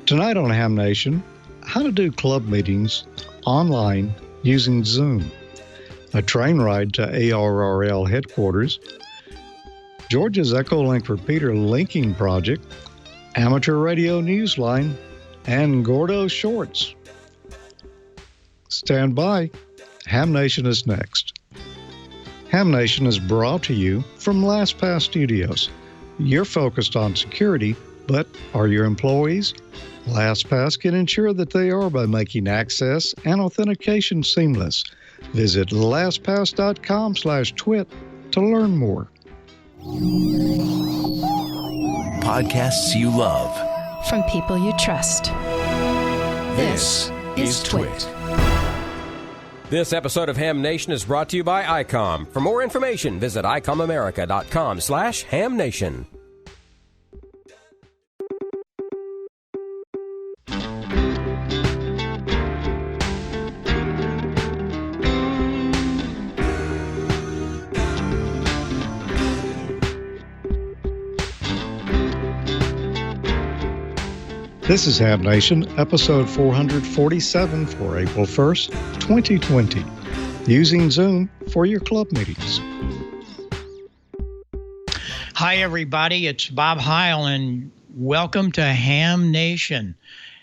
Tonight on Ham Nation, how to do club meetings online using Zoom, a train ride to ARRL headquarters, Georgia's Echolink Repeater linking project, amateur radio newsline, and Gordo Shorts. Stand by. Ham Nation is next. Ham Nation is brought to you from LastPass Studios. You're focused on security, but are your employees? LastPass can ensure that they are by making access and authentication seamless. Visit lastpass.com/twit to learn more. Podcasts you love. From people you trust. This is Twit. This episode of Ham Nation is brought to you by ICOM. For more information, visit icomamerica.com/hamnation. This is Ham Nation, episode 447 for April 1st, 2020, using Zoom for your club meetings. Hi, everybody. It's Bob Heil, and welcome to Ham Nation.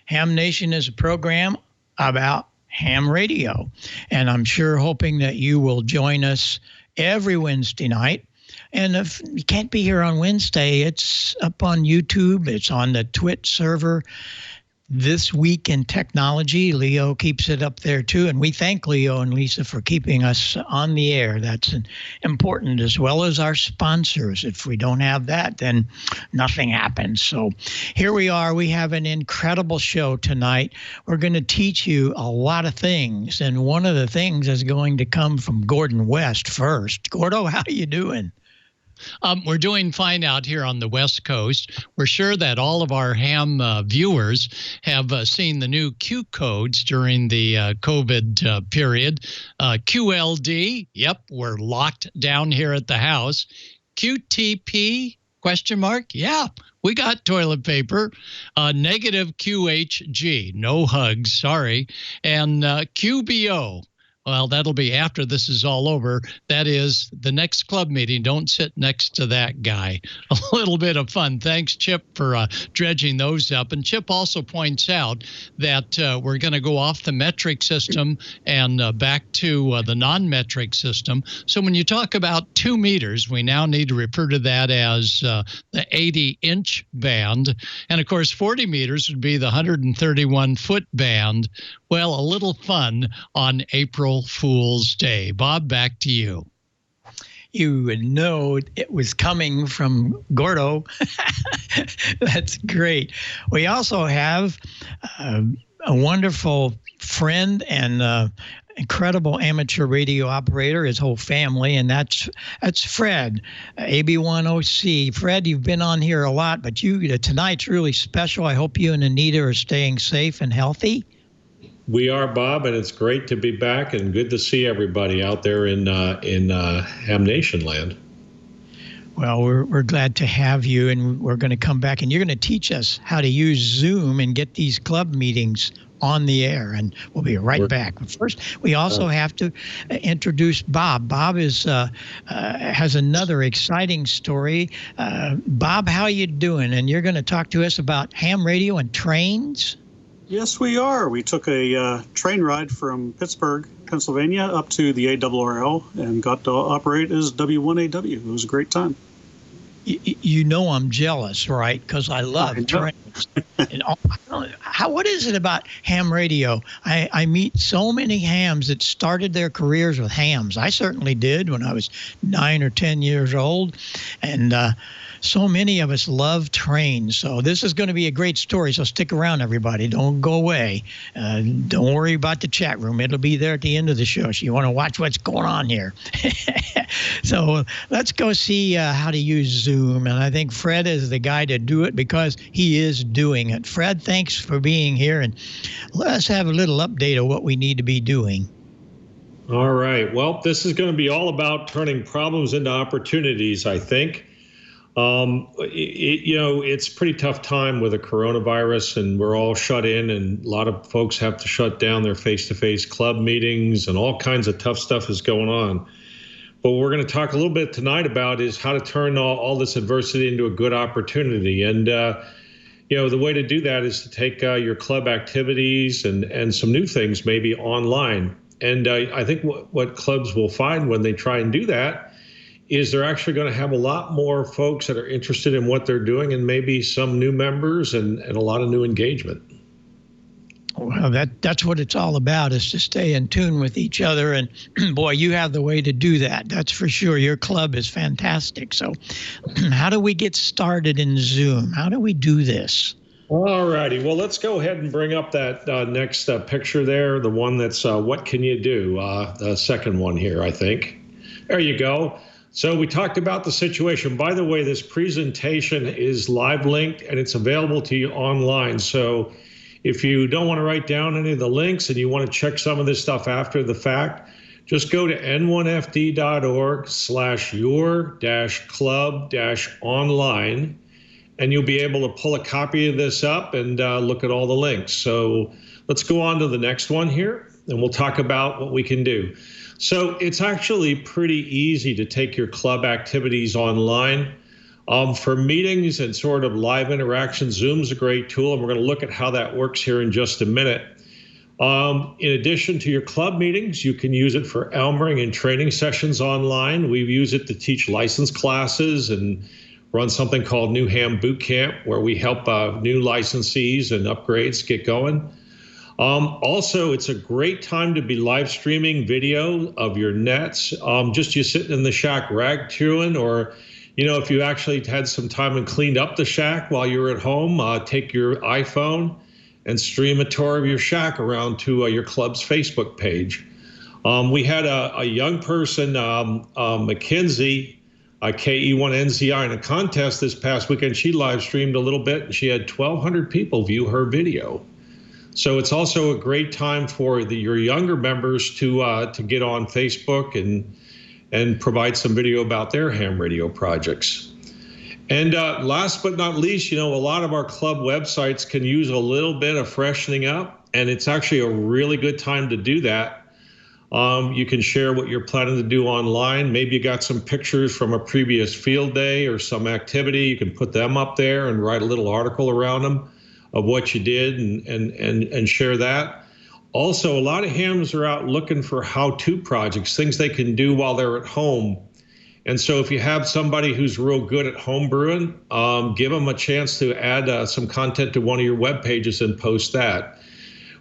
Ham Nation is a program about ham radio, and I'm sure hoping that you will join us every Wednesday night. And if you can't be here on Wednesday, it's up on YouTube. It's on the Twit server. This Week in Technology, Leo keeps it up there too. And we thank Leo and Lisa for keeping us on the air. That's important, as well as our sponsors. If we don't have that, then nothing happens. So here we are. We have an incredible show tonight. We're going to teach you a lot of things. And one of the things is going to come from Gordon West first. Gordo, how are you doing? We're doing fine out here on the West Coast. We're sure that all of our ham viewers have seen the new Q codes during the COVID period. QLD, yep, we're locked down here at the house. QTP, question mark, yeah, we got toilet paper. Negative QHG, no hugs, sorry. And QBO. Well, that'll be after this is all over. That is the next club meeting. Don't sit next to that guy. A little bit of fun. Thanks, Chip, for dredging those up. And Chip also points out that we're going to go off the metric system and back to the non-metric system. So when you talk about 2 meters, we now need to refer to that as the 80-inch band. And, of course, 40 meters would be the 131-foot band. Well, a little fun on April Fool's Day. Bob, back to you. You would know it was coming from Gordo. That's great. We also have a wonderful friend and incredible amateur radio operator, his whole family, and that's Fred, AB1OC. Fred, you've been on here a lot, but tonight's really special. I hope you and Anita are staying safe and healthy. We are, Bob, and it's great to be back and good to see everybody out there in Ham Nation land. Well, we're glad to have you, and we're going to come back, and you're going to teach us how to use Zoom and get these club meetings on the air, and we'll be right back. But first, we also have to introduce Bob. Bob has another exciting story. Bob, how you doing? And you're going to talk to us about ham radio and trains? Yes, we are. We took a train ride from Pittsburgh, Pennsylvania, up to the ARRL and got to operate as W1AW. It was a great time. You know I'm jealous, right? Because I love trains. And what is it about ham radio? I meet so many hams that started their careers with hams. I certainly did when I was 9 or 10 years old. And so many of us love trains. So this is going to be a great story. So stick around, everybody. Don't go away. Don't worry about the chat room. It'll be there at the end of the show. So you want to watch what's going on here. So let's go see how to use Zoom. And I think Fred is the guy to do it because he is doing it. Fred, thanks for being here. And let us have a little update of what we need to be doing. All right. Well, this is going to be all about turning problems into opportunities, I think. It's a pretty tough time with the coronavirus, and we're all shut in, and a lot of folks have to shut down their face-to-face club meetings, and all kinds of tough stuff is going on. But what we're going to talk a little bit tonight about is how to turn all this adversity into a good opportunity. And, the way to do that is to take your club activities and some new things maybe online. And I think what clubs will find when they try and do that is they're actually going to have a lot more folks that are interested in what they're doing, and maybe some new members and a lot of new engagement. Well, that's what it's all about, is to stay in tune with each other. And boy, you have the way to do that. That's for sure. Your club is fantastic. So how do we get started in Zoom? How do we do this? All righty. Well, let's go ahead and bring up that next picture there, the one that's what can you do? The second one here, I think. There you go. So we talked about the situation. By the way, this presentation is live linked and it's available to you online. So if you don't want to write down any of the links and you want to check some of this stuff after the fact, just go to n1fd.org/your-club-online, and you'll be able to pull a copy of this up and look at all the links. So let's go on to the next one here, and we'll talk about what we can do. So it's actually pretty easy to take your club activities online. For meetings and sort of live interaction, Zoom's a great tool, and we're going to look at how that works here in just a minute. In addition to your club meetings, you can use it for Elmering and training sessions online. We use it to teach license classes and run something called New Ham Boot Camp, where we help new licensees and upgrades get going. Also, it's a great time to be live streaming video of your nets. Just you sitting in the shack rag chewing, or, if you actually had some time and cleaned up the shack while you were at home, take your iPhone and stream a tour of your shack around to your club's Facebook page. We had a young person, Mackenzie, KE1NZI, in a contest this past weekend. She live streamed a little bit, and she had 1,200 people view her video. So it's also a great time for your younger members to get on Facebook and provide some video about their ham radio projects. And last but not least, a lot of our club websites can use a little bit of freshening up, and it's actually a really good time to do that. You can share what you're planning to do online. Maybe you got some pictures from a previous field day or some activity. You can put them up there and write a little article around them of what you did and share that. Also, a lot of hams are out looking for how-to projects, things they can do while they're at home. And so if you have somebody who's real good at home brewing, give them a chance to add some content to one of your web pages and post that.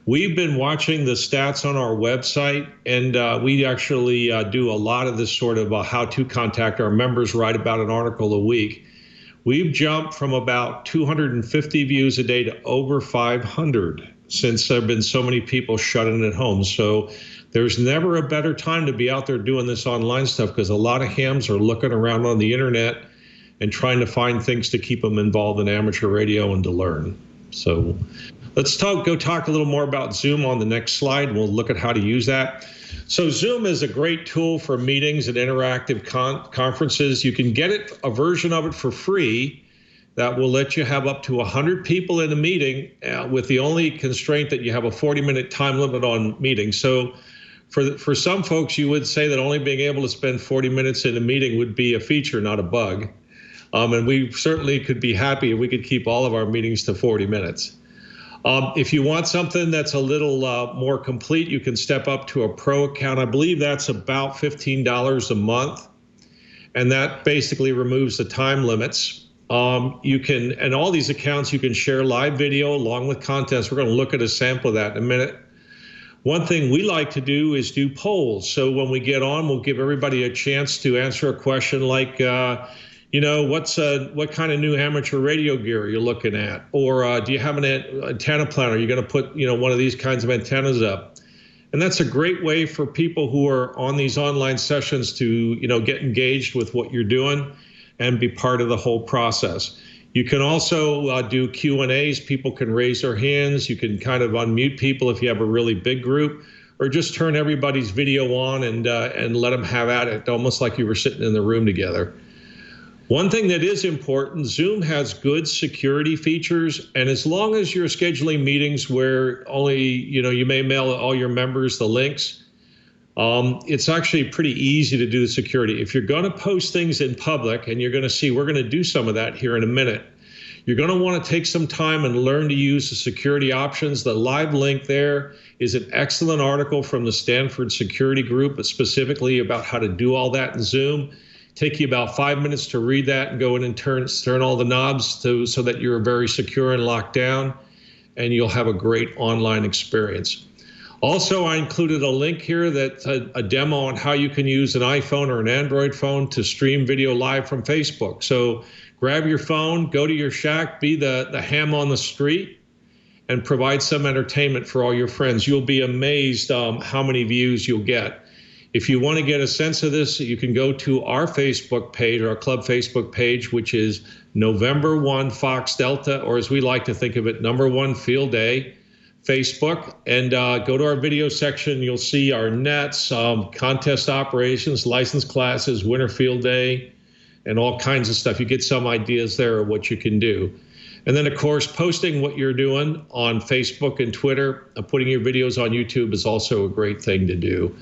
We've been watching the stats on our website, and we actually do a lot of this sort of how-to contact. Our members write about an article a week. We've jumped from about 250 views a day to over 500 since there have been so many people shut in at home. So there's never a better time to be out there doing this online stuff, because a lot of hams are looking around on the internet and trying to find things to keep them involved in amateur radio and to learn. So let's go talk a little more about Zoom on the next slide. We'll look at how to use that. So Zoom is a great tool for meetings and interactive conferences. You can get a version of it for free that will let you have up to 100 people in a meeting, with the only constraint that you have a 40-minute time limit on meetings. So for some folks, you would say that only being able to spend 40 minutes in a meeting would be a feature, not a bug. And we certainly could be happy if we could keep all of our meetings to 40 minutes. If you want something that's a little more complete, you can step up to a pro account. I believe that's about $15 a month, and that basically removes the time limits. And all these accounts, you can share live video along with contests. We're going to look at a sample of that in a minute. One thing we like to do is do polls. So when we get on, we'll give everybody a chance to answer a question like, what kind of new amateur radio gear are you looking at? Or do you have an antenna plan? Are you going to put, one of these kinds of antennas up? And that's a great way for people who are on these online sessions to, get engaged with what you're doing and be part of the whole process. You can also do Q&As. People can raise their hands. You can kind of unmute people if you have a really big group, or just turn everybody's video on and let them have at it, almost like you were sitting in the room together. One thing that is important, Zoom has good security features, and as long as you're scheduling meetings where only, you may mail all your members the links, it's actually pretty easy to do the security. If you're going to post things in public, and you're going to see, we're going to do some of that here in a minute, you're going to want to take some time and learn to use the security options. The live link there is an excellent article from the Stanford Security Group, specifically about how to do all that in Zoom. Take you about 5 minutes to read that and go in and turn all the knobs so that you're very secure and locked down, and you'll have a great online experience. Also, I included a link here that's a demo on how you can use an iPhone or an Android phone to stream video live from Facebook. So grab your phone, go to your shack, be the ham on the street, and provide some entertainment for all your friends. You'll be amazed how many views you'll get. If you want to get a sense of this, you can go to our Facebook page, our club Facebook page, which is November 1 Fox Delta, or as we like to think of it, number 1 Field Day Facebook, and go to our video section. You'll see our nets, contest operations, license classes, winter field day, and all kinds of stuff. You get some ideas there of what you can do. And then, of course, posting what you're doing on Facebook and Twitter, putting your videos on YouTube is also a great thing to do.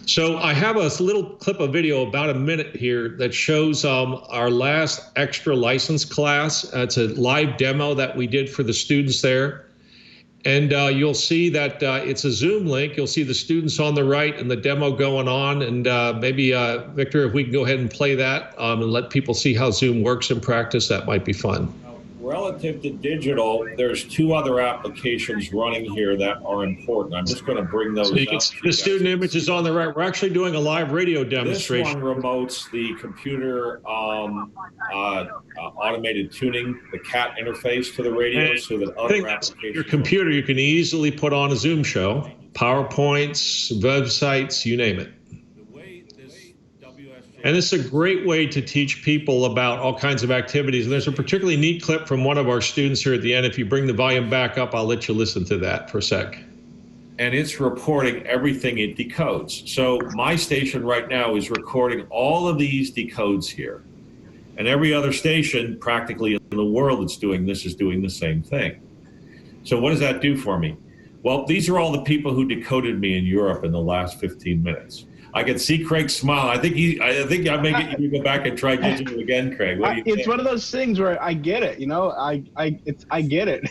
So I have a little clip of video, about a minute here, that shows our last extra license class. It's a live demo that we did for the students there. And you'll see that it's a Zoom link. You'll see the students on the right and the demo going on. And maybe, Victor, if we can go ahead and play that and let people see how Zoom works in practice, that might be fun. Relative to digital, there's 2 other applications running here that are important. I'm just going to bring those up. The student image is on the right. We're actually doing a live radio demonstration. This one remotes the computer automated tuning, the CAT interface to the radio, so that other applications. Your computer, you can easily put on a Zoom show, PowerPoints, websites, you name it. And it's a great way to teach people about all kinds of activities. And there's a particularly neat clip from one of our students here at the end. If you bring the volume back up, I'll let you listen to that for a sec. And it's reporting everything it decodes. So my station right now is recording all of these decodes here. And every other station practically in the world that's doing this is doing the same thing. So what does that do for me? Well, these are all the people who decoded me in Europe in the last 15 minutes. I can see Craig smile. I think I may get you to go back and try digital again, Craig. What do you think? It's one of those things where I get it, I get it.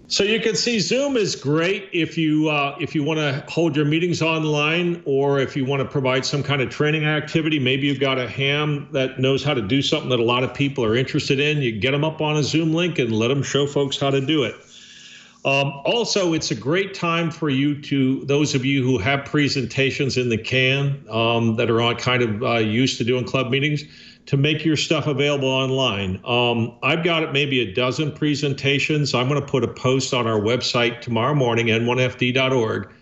So you can see Zoom is great if you want to hold your meetings online, or if you want to provide some kind of training activity. Maybe you've got a ham that knows how to do something that a lot of people are interested in. You get them up on a Zoom link and let them show folks how to do it. Also, it's a great time for those of you who have presentations in the can that are on kind of used to doing club meetings, to make your stuff available online. I've got maybe a dozen presentations. I'm going to put a post on our website tomorrow morning, n1fd.org,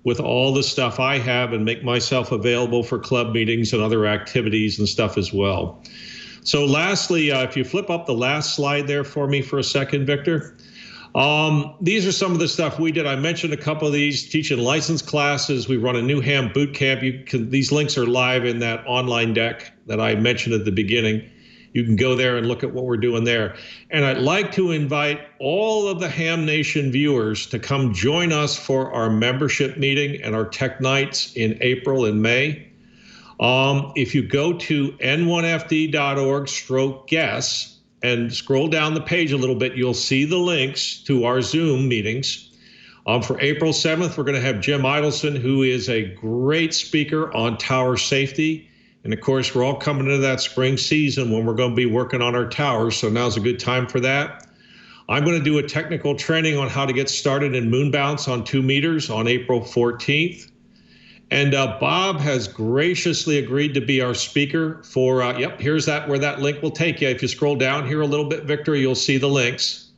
with all the stuff I have, and make myself available for club meetings and other activities and stuff as well. So lastly, if you flip up the last slide there for me for a second, Victor. These are some of the stuff we did. I mentioned a couple of these, teaching license classes. We run a new ham boot camp. These links are live in that online deck that I mentioned at the beginning. You can go there and look at what we're doing there. And I'd like to invite all of the Ham Nation viewers to come join us for our membership meeting and our tech nights in April and May. If you go to n1fd.org/guests, and scroll down the page a little bit, you'll see the links to our Zoom meetings. For April 7th, we're going to have Jim Idelson, who is a great speaker on tower safety. And of course, we're all coming into that spring season when we're going to be working on our towers. So now's a good time for that. I'm going to do a technical training on how to get started in moon bounce on 2 meters on April 14th. And Bob has graciously agreed to be our speaker for, here's where that link will take you. If you scroll down here a little bit, Victor, you'll see the links.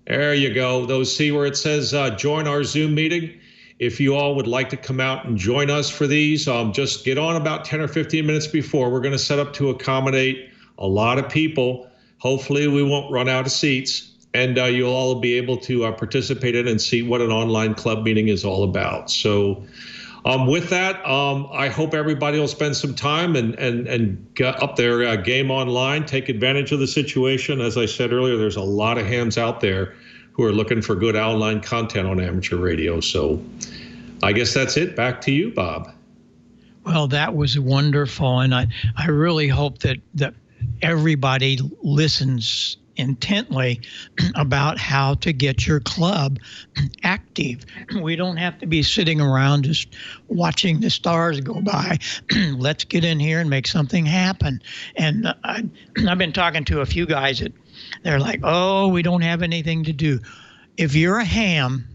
There you go. See where it says join our Zoom meeting. If you all would like to come out and join us for these, just get on about 10 or 15 minutes before. We're going to set up to accommodate a lot of people. Hopefully we won't run out of seats, and you'll all be able to participate in and see what an online club meeting is all about. So With that, I hope everybody will spend some time and get up their game online, take advantage of the situation. As I said earlier, there's a lot of hams out there who are looking for good online content on amateur radio. So I guess that's it. Back to you, Bob. Well, that was wonderful. And I really hope that everybody listens intently about how to get your club active. We don't have to be sitting around just watching the stars go by. Let's get in here and make something happen. And I've been talking to a few guys that they're like, oh, we don't have anything to do. If you're a ham,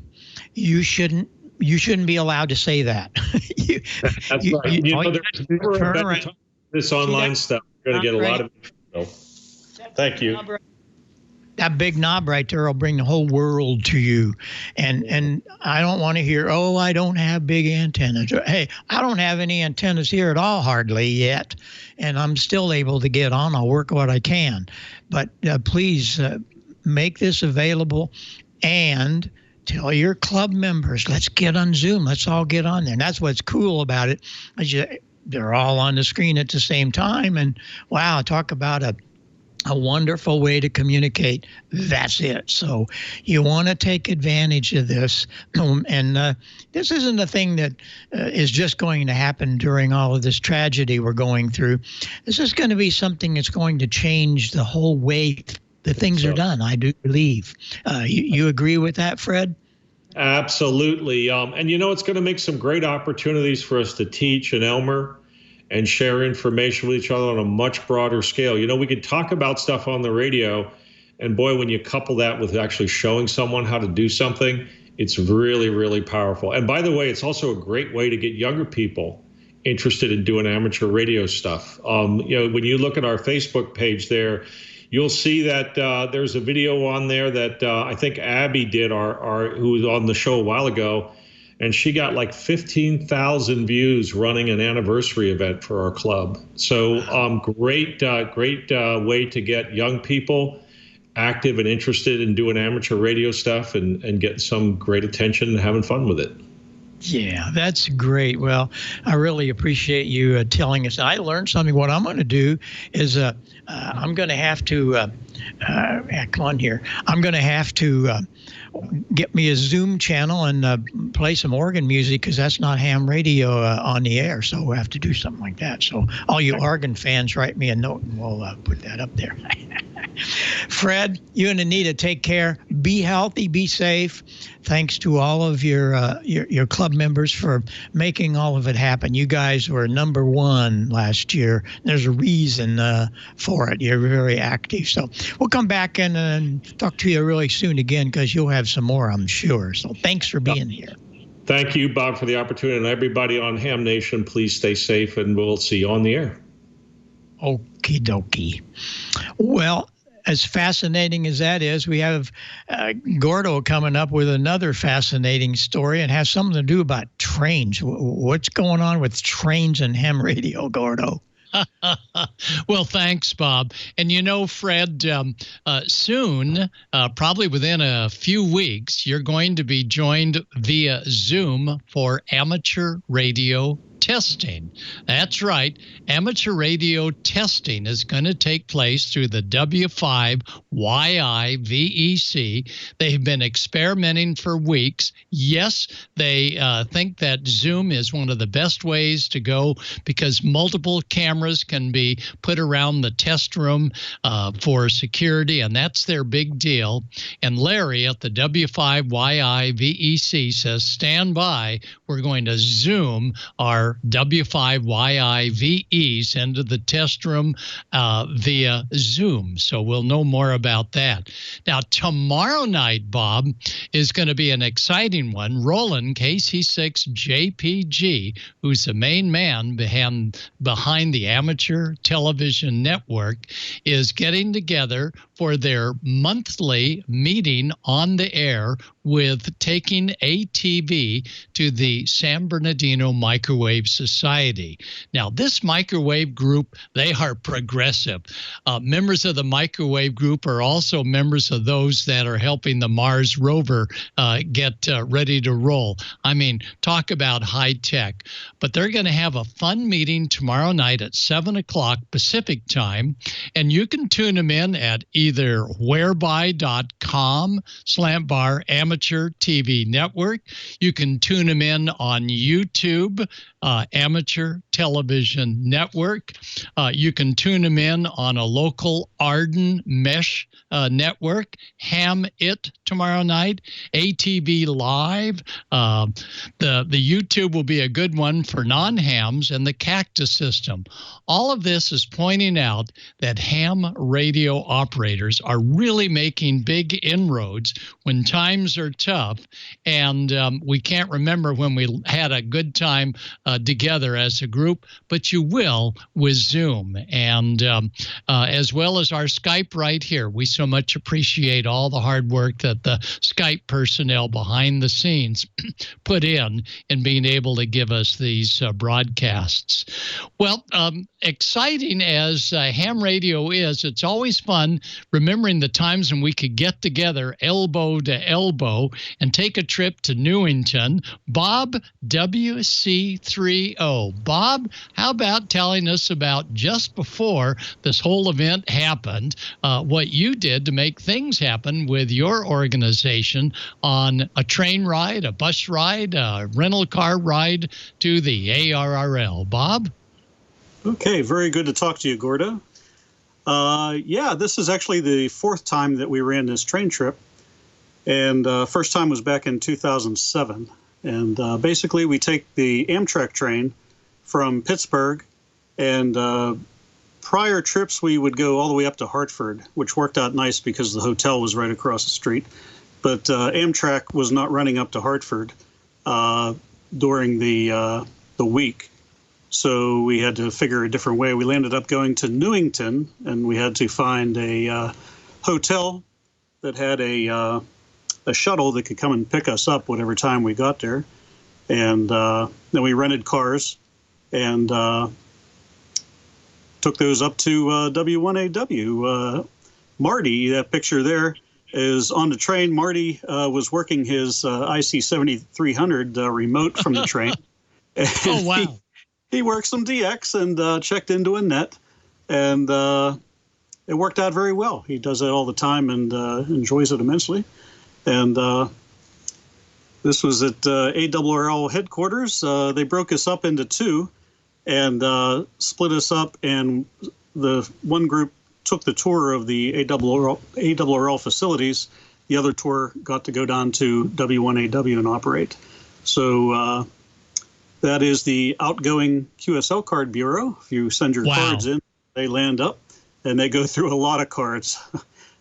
you shouldn't be allowed to say that. That's right. There's never a better time for this online stuff. You're going to get a lot of info. Thank you. That big knob right there will bring the whole world to you. And I don't want to hear, oh, I don't have big antennas. Hey, I don't have any antennas here at all hardly yet. And I'm still able to get on. I'll work what I can. But please make this available and tell your club members, let's get on Zoom. Let's all get on there. And that's what's cool about it. They're all on the screen at the same time. And wow, talk about a wonderful way to communicate. That's it. So you want to take advantage of this. And this isn't a thing that is just going to happen during all of this tragedy we're going through. This is going to be something that's going to change the whole way the things are done, I do believe. You agree with that, Fred? Absolutely. And it's going to make some great opportunities for us to teach in Elmer and share information with each other on a much broader scale. We could talk about stuff on the radio, and boy, when you couple that with actually showing someone how to do something, it's really, really powerful. And by the way, it's also a great way to get younger people interested in doing amateur radio stuff. When you look at our Facebook page there, you'll see that there's a video on there that I think Abby did, who was on the show a while ago, and she got like 15,000 views running an anniversary event for our club. So great way to get young people active and interested in doing amateur radio stuff and getting some great attention and having fun with it. Yeah, that's great. Well, I really appreciate you telling us. I learned something. What I'm going to do is I'm going to have to come on here. I'm going to have to get me a Zoom channel and play some organ music, because that's not ham radio on the air. So we'll have to do something like that. So all you organ fans, write me a note and we'll put that up there. Fred, you and Anita, take care. Be healthy, be safe. Thanks to all of your club members for making all of it happen. You guys were #1 last year. There's a reason for it. You're very active. So we'll come back and talk to you really soon again, because you'll have some more, I'm sure. So thanks for being here. Thank you, Bob, for the opportunity. And everybody on Ham Nation, please stay safe, and we'll see you on the air. Okie dokie. Well, as fascinating as that is, we have Gordo coming up with another fascinating story, and has something to do about trains. What's going on with trains and ham radio, Gordo? Well, thanks, Bob. And Fred, soon, probably within a few weeks, you're going to be joined via Zoom for amateur radio testing. That's right. Amateur radio testing is going to take place through the W5YI-VEC. They've been experimenting for weeks. Yes, they think that Zoom is one of the best ways to go, because multiple cameras can be put around the test room for security, and that's their big deal. And Larry at the W5YI-VEC says, stand by. We're going to Zoom our W5YI-VEs into the test room via Zoom. So we'll know more about that. Now, tomorrow night, Bob, is going to be an exciting one. Roland KC6JPG, who's the main man behind the Amateur Television Network, is getting together for their monthly meeting on the air with taking ATV to the San Bernardino Microwave Society. Now, this microwave group, they are progressive. Members of the microwave group are also members of those that are helping the Mars rover get ready to roll. I mean, talk about high tech. But they're going to have a fun meeting tomorrow night at 7 o'clock Pacific time, and you can tune them in at either whereby.com/bar Amateur TV Network. You can tune them in on YouTube, Amateur Television Network. You can tune them in on a local Arden Mesh network, Ham It tomorrow night, ATV Live. The YouTube will be a good one for non-hams, and the Cactus System. All of this is pointing out that ham radio operators are really making big inroads when times are tough, and we can't remember when we had a good time together as a group, but you will with Zoom, and as well as our Skype right here. We so much appreciate all the hard work that the Skype personnel behind the scenes put in being able to give us these broadcasts. Well, exciting as ham radio is, it's always fun remembering the times when we could get together elbow to elbow and take a trip to Newington. Bob, WC30. Bob, how about telling us about just before this whole event happened, what you did to make things happen with your organization on a train ride, a bus ride, a rental car ride to the ARRL. Bob? Okay, very good to talk to you, Gordo. Yeah, this is actually the fourth time that we ran this train trip. And first time was back in 2007. And basically we take the Amtrak train from Pittsburgh, and prior trips we would go all the way up to Hartford, which worked out nice because the hotel was right across the street. But Amtrak was not running up to Hartford during the week. So we had to figure a different way. We landed up going to Newington, and we had to find a hotel that had a shuttle that could come and pick us up whatever time we got there. And then we rented cars and took those up to W1AW. Marty, that picture there, is on the train. Marty was working his IC7300 remote from the train. Oh, wow. He worked some DX and checked into a net, and it worked out very well. He does that all the time and enjoys it immensely. And this was at ARRL headquarters. They broke us up into two and split us up, and the one group took the tour of the ARRL facilities. The other tour got to go down to W1AW and operate. So that is the outgoing QSL card bureau. If you send your cards in, they land up, and they go through a lot of cards.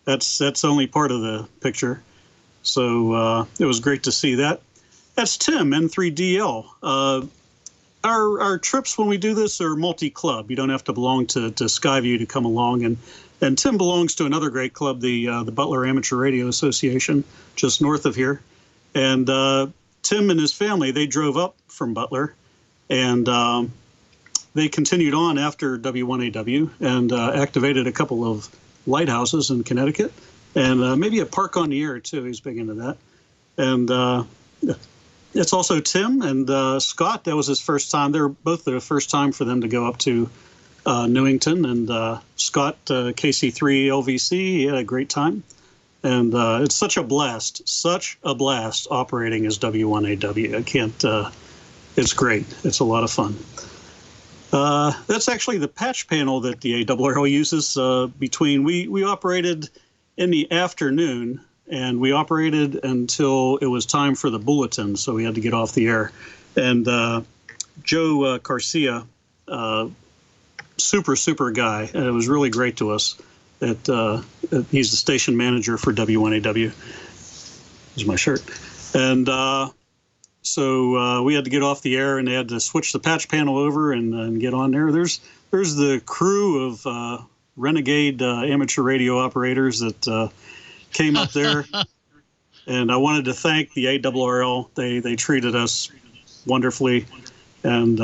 That's only part of the picture. So it was great to see that. That's Tim, N3DL. Our trips when we do this are multi-club. You don't have to belong to Skyview to come along. And Tim belongs to another great club, the Butler Amateur Radio Association, just north of here. And Tim and his family, they drove up from Butler, and they continued on after W1AW and activated a couple of lighthouses in Connecticut, and maybe a park on the air, too. He's big into that. And it's also Tim and Scott. That was his first time. They were both the first time for them to go up to Newington. And Scott, KC3 LVC, he had a great time. And it's such a blast operating as W1AW. I can't, it's great. It's a lot of fun. That's actually the patch panel that the ARRL uses we operated in the afternoon, and we operated until it was time for the bulletin, so we had to get off the air. And Joe Garcia, super guy, and it was really great to us. He's the station manager for W1AW. Here's my shirt. And so we had to get off the air, and they had to switch the patch panel over and get on there. There's the crew of renegade amateur radio operators that came up there. And I wanted to thank the ARRL. They treated us wonderfully, and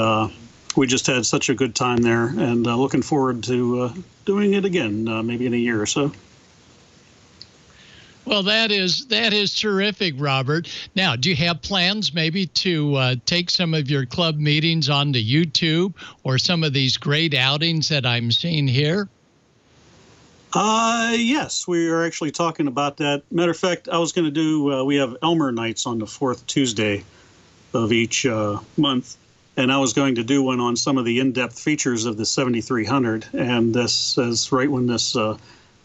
we just had such a good time there. And looking forward to doing it again, maybe in a year or so. Well, that is terrific, Robert. Now, do you have plans maybe to take some of your club meetings onto YouTube or some of these great outings that I'm seeing here? Yes, we are actually talking about that. Matter of fact, I was going to do, we have Elmer Nights on the 4th Tuesday of each month, and I was going to do one on some of the in-depth features of the 7300, and this is right when this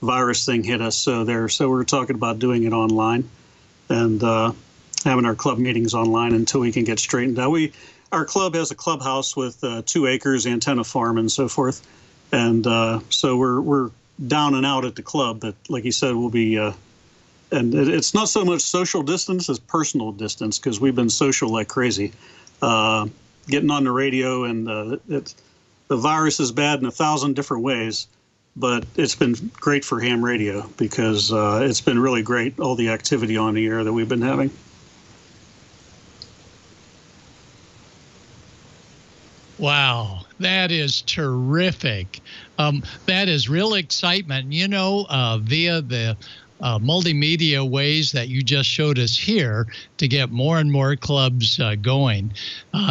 virus thing hit us. So we're talking about doing it online and having our club meetings online until we can get straightened out. Our club has a clubhouse with 2 acres, antenna farm, and so forth, and so we're down and out at the club. But like you said, we'll be, and it's not so much social distance as personal distance, because we've been social like crazy, getting on the radio, and the virus is bad in 1,000 different ways. But it's been great for ham radio because it's been really great, all the activity on the air that we've been having. Wow, that is terrific. That is real excitement, via the multimedia ways that you just showed us here to get more and more clubs going.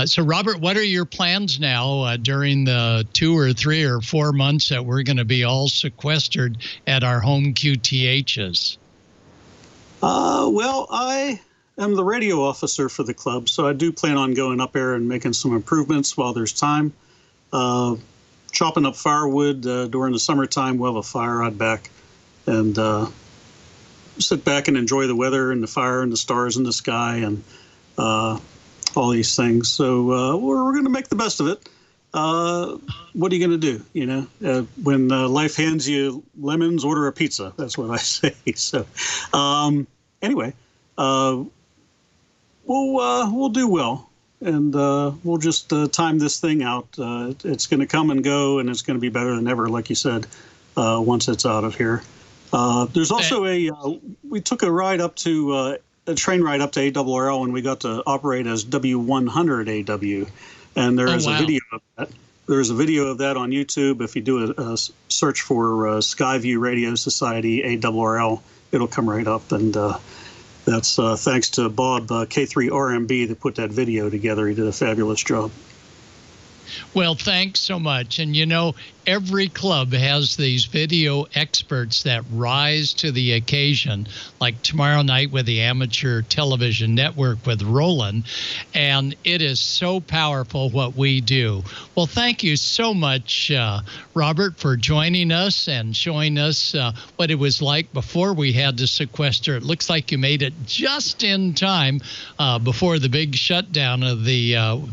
So, Robert, what are your plans now during the 2 or 3 or 4 months that we're going to be all sequestered at our home QTHs? Well, I am the radio officer for the club, so I do plan on going up there and making some improvements while there's time. Chopping up firewood during the summertime. We'll have a fire out back, and sit back and enjoy the weather and the fire and the stars in the sky and all these things. So we're going to make the best of it. What are you going to do? When life hands you lemons, order a pizza. That's what I say. So anyway, we'll do well, and we'll just time this thing out. It's going to come and go, and it's going to be better than ever, like you said, once it's out of here. There's also we took a ride up to a train ride up to ARRL, and we got to operate as W100 AW, and there is a video of that. There's a video of that on YouTube. If you do a search for Skyview Radio Society ARRL, it'll come right up, and that's thanks to Bob K3RMB that put that video together. He did a fabulous job. Well, thanks so much. And every club has these video experts that rise to the occasion, like tomorrow night with the Amateur Television Network with Roland. And it is so powerful what we do. Well, thank you so much, Robert, for joining us and showing us what it was like before we had to sequester. It looks like you made it just in time before the big shutdown of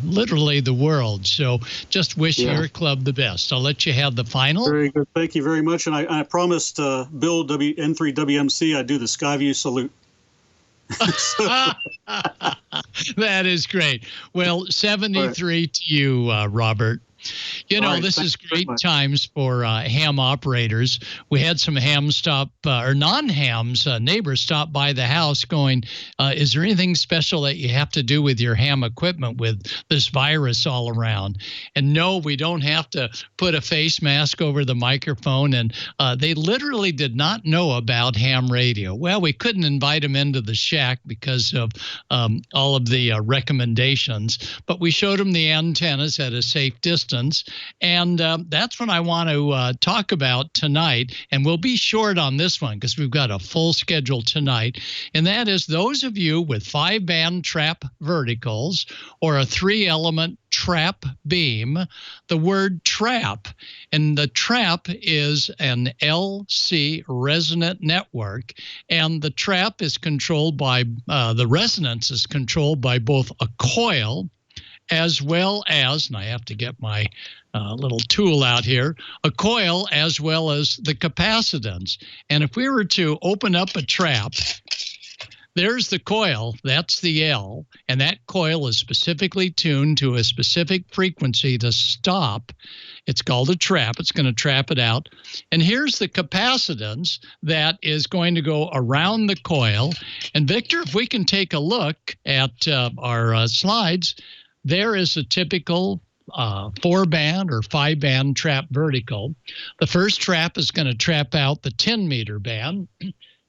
literally the world. So just wish your club the best. I'll let you have the final. Very good. Thank you very much. And I promised Bill N3WMC I'd do the Skyview salute. That is great. Well, 73 to you, Robert. This is great times for ham operators. We had some ham or non-hams neighbors stop by the house going, is there anything special that you have to do with your ham equipment with this virus all around? And no, we don't have to put a face mask over the microphone. And they literally did not know about ham radio. Well, we couldn't invite them into the shack because of all of the recommendations, but we showed them the antennas at a safe distance. And that's what I want to talk about tonight. And we'll be short on this one because we've got a full schedule tonight. And that is those of you with 5-band trap verticals or a 3-element trap beam, the word trap. And the trap is an LC resonant network. And the trap is controlled by, the resonance is controlled by both a coil as well as, and I have to get my little tool out here, a coil as well as the capacitance. And if we were to open up a trap, there's the coil. That's the L. And that coil is specifically tuned to a specific frequency to stop. It's called a trap. It's going to trap it out. And here's the capacitance that is going to go around the coil. And Victor, if we can take a look at our slides, there is a typical 4-band or 5-band trap vertical. The first trap is going to trap out the 10-meter band.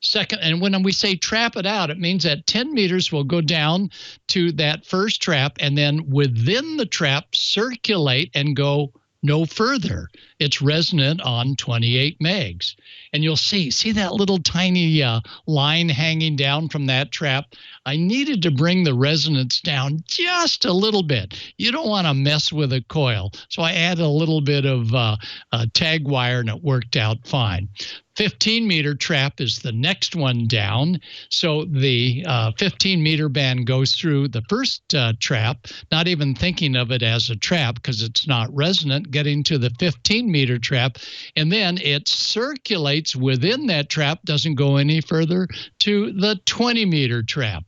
Second, and when we say trap it out, it means that 10 meters will go down to that first trap, and then within the trap circulate and go no further. It's resonant on 28 megs. And you'll see that little tiny line hanging down from that trap? I needed to bring the resonance down just a little bit. You don't want to mess with a coil. So I added a little bit of tag wire, and it worked out fine. 15-meter trap is the next one down. So the 15-meter band goes through the first trap, not even thinking of it as a trap because it's not resonant, getting to the 15-meter trap, and then it circulates within that trap, doesn't go any further, to the 20-meter trap.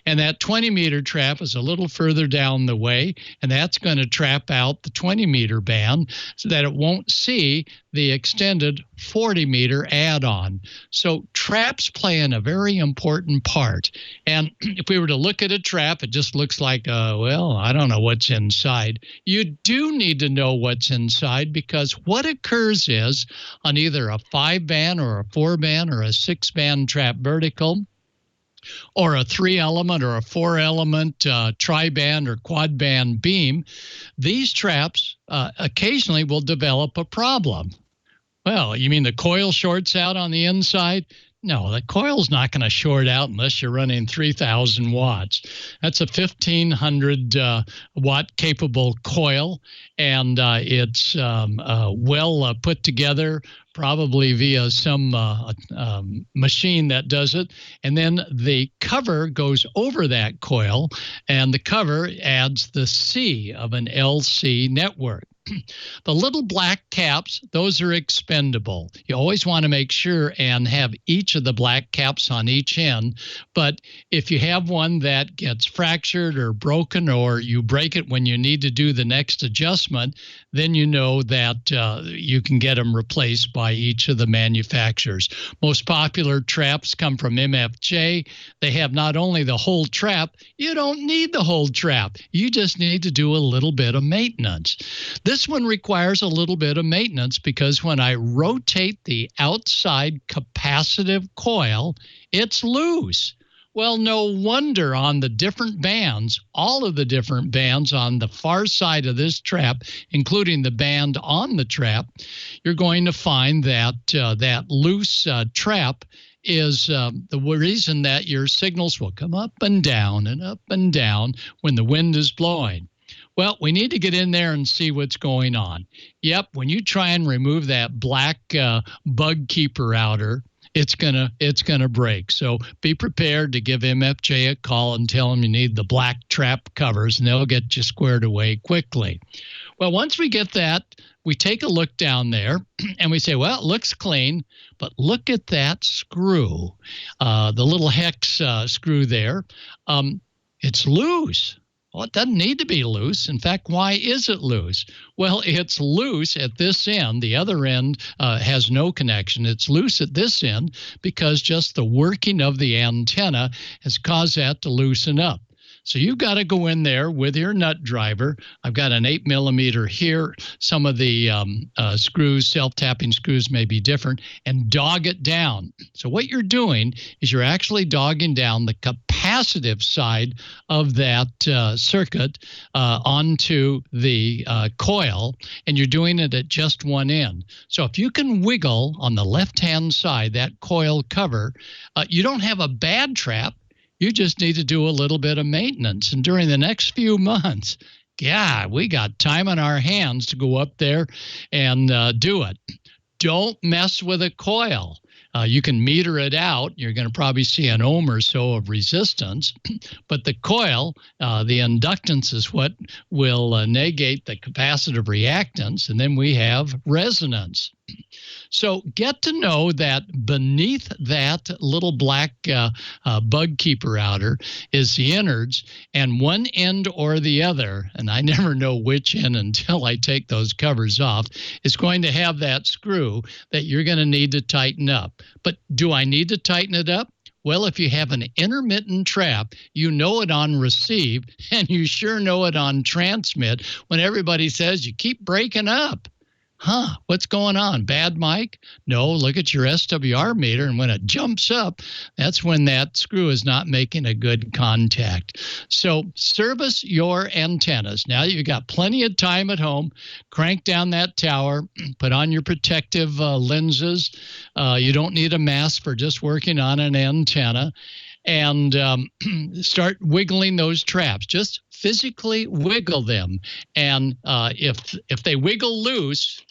And that 20-meter trap is a little further down the way, and that's going to trap out the 20-meter band so that it won't see the extended 40-meter add-on. So traps play in a very important part. And if we were to look at a trap, it just looks like, I don't know what's inside. You do need to know what's inside, because what occurs is on either a 5-band or a 4-band or a 6-band trap vertical, or a 3-element or a 4-element tri-band or quad-band beam, these traps occasionally will develop a problem. Well, you mean the coil shorts out on the inside? No, the coil's not going to short out unless you're running 3,000 watts. That's a 1,500 watt capable coil, and it's well put together, probably via some machine that does it. And then the cover goes over that coil, and the cover adds the C of an LC network. The little black caps, those are expendable. You always want to make sure and have each of the black caps on each end. But if you have one that gets fractured or broken, or you break it when you need to do the next adjustment, then you know that you can get them replaced by each of the manufacturers. Most popular traps come from MFJ. They have not only the whole trap, you don't need the whole trap. You just need to do a little bit of maintenance. This one requires a little bit of maintenance because when I rotate the outside capacitive coil, it's loose. Well, no wonder on the different bands, all of the different bands on the far side of this trap, including the band on the trap, you're going to find that that loose trap is the reason that your signals will come up and down when the wind is blowing. Well, we need to get in there and see what's going on. Yep, when you try and remove that black bug keeper outer, it's gonna break. So be prepared to give MFJ a call and tell them you need the black trap covers, and they'll get you squared away quickly. Well, once we get that, we take a look down there and we say, well, it looks clean, but look at that screw, the little hex screw there. It's loose. Well, it doesn't need to be loose. In fact, why is it loose? Well, it's loose at this end. The other end has no connection. It's loose at this end because just the working of the antenna has caused that to loosen up. So you've got to go in there with your nut driver. I've got an 8mm here. Some of the screws, self-tapping screws may be different, and dog it down. So what you're doing is you're actually dogging down the capacitive side of that circuit onto the coil, and you're doing it at just one end. So if you can wiggle on the left-hand side, that coil cover, you don't have a bad trap. You just need to do a little bit of maintenance. And during the next few months, we got time on our hands to go up there and do it. Don't mess with a coil. You can meter it out. You're going to probably see an ohm or so of resistance. But the coil, the inductance is what will negate the capacitive reactance. And then we have resonance. So get to know that beneath that little black bug keeper outer is the innards, and one end or the other, and I never know which end until I take those covers off, is going to have that screw that you're going to need to tighten up. But do I need to tighten it up? Well, if you have an intermittent trap, you know it on receive, and you sure know it on transmit when everybody says you keep breaking up. What's going on? Bad mic? No, look at your SWR meter, and when it jumps up, that's when that screw is not making a good contact. So service your antennas. Now you've got plenty of time at home. Crank down that tower, put on your protective lenses. You don't need a mask for just working on an antenna. And start wiggling those traps. Just physically wiggle them. And if they wiggle loose,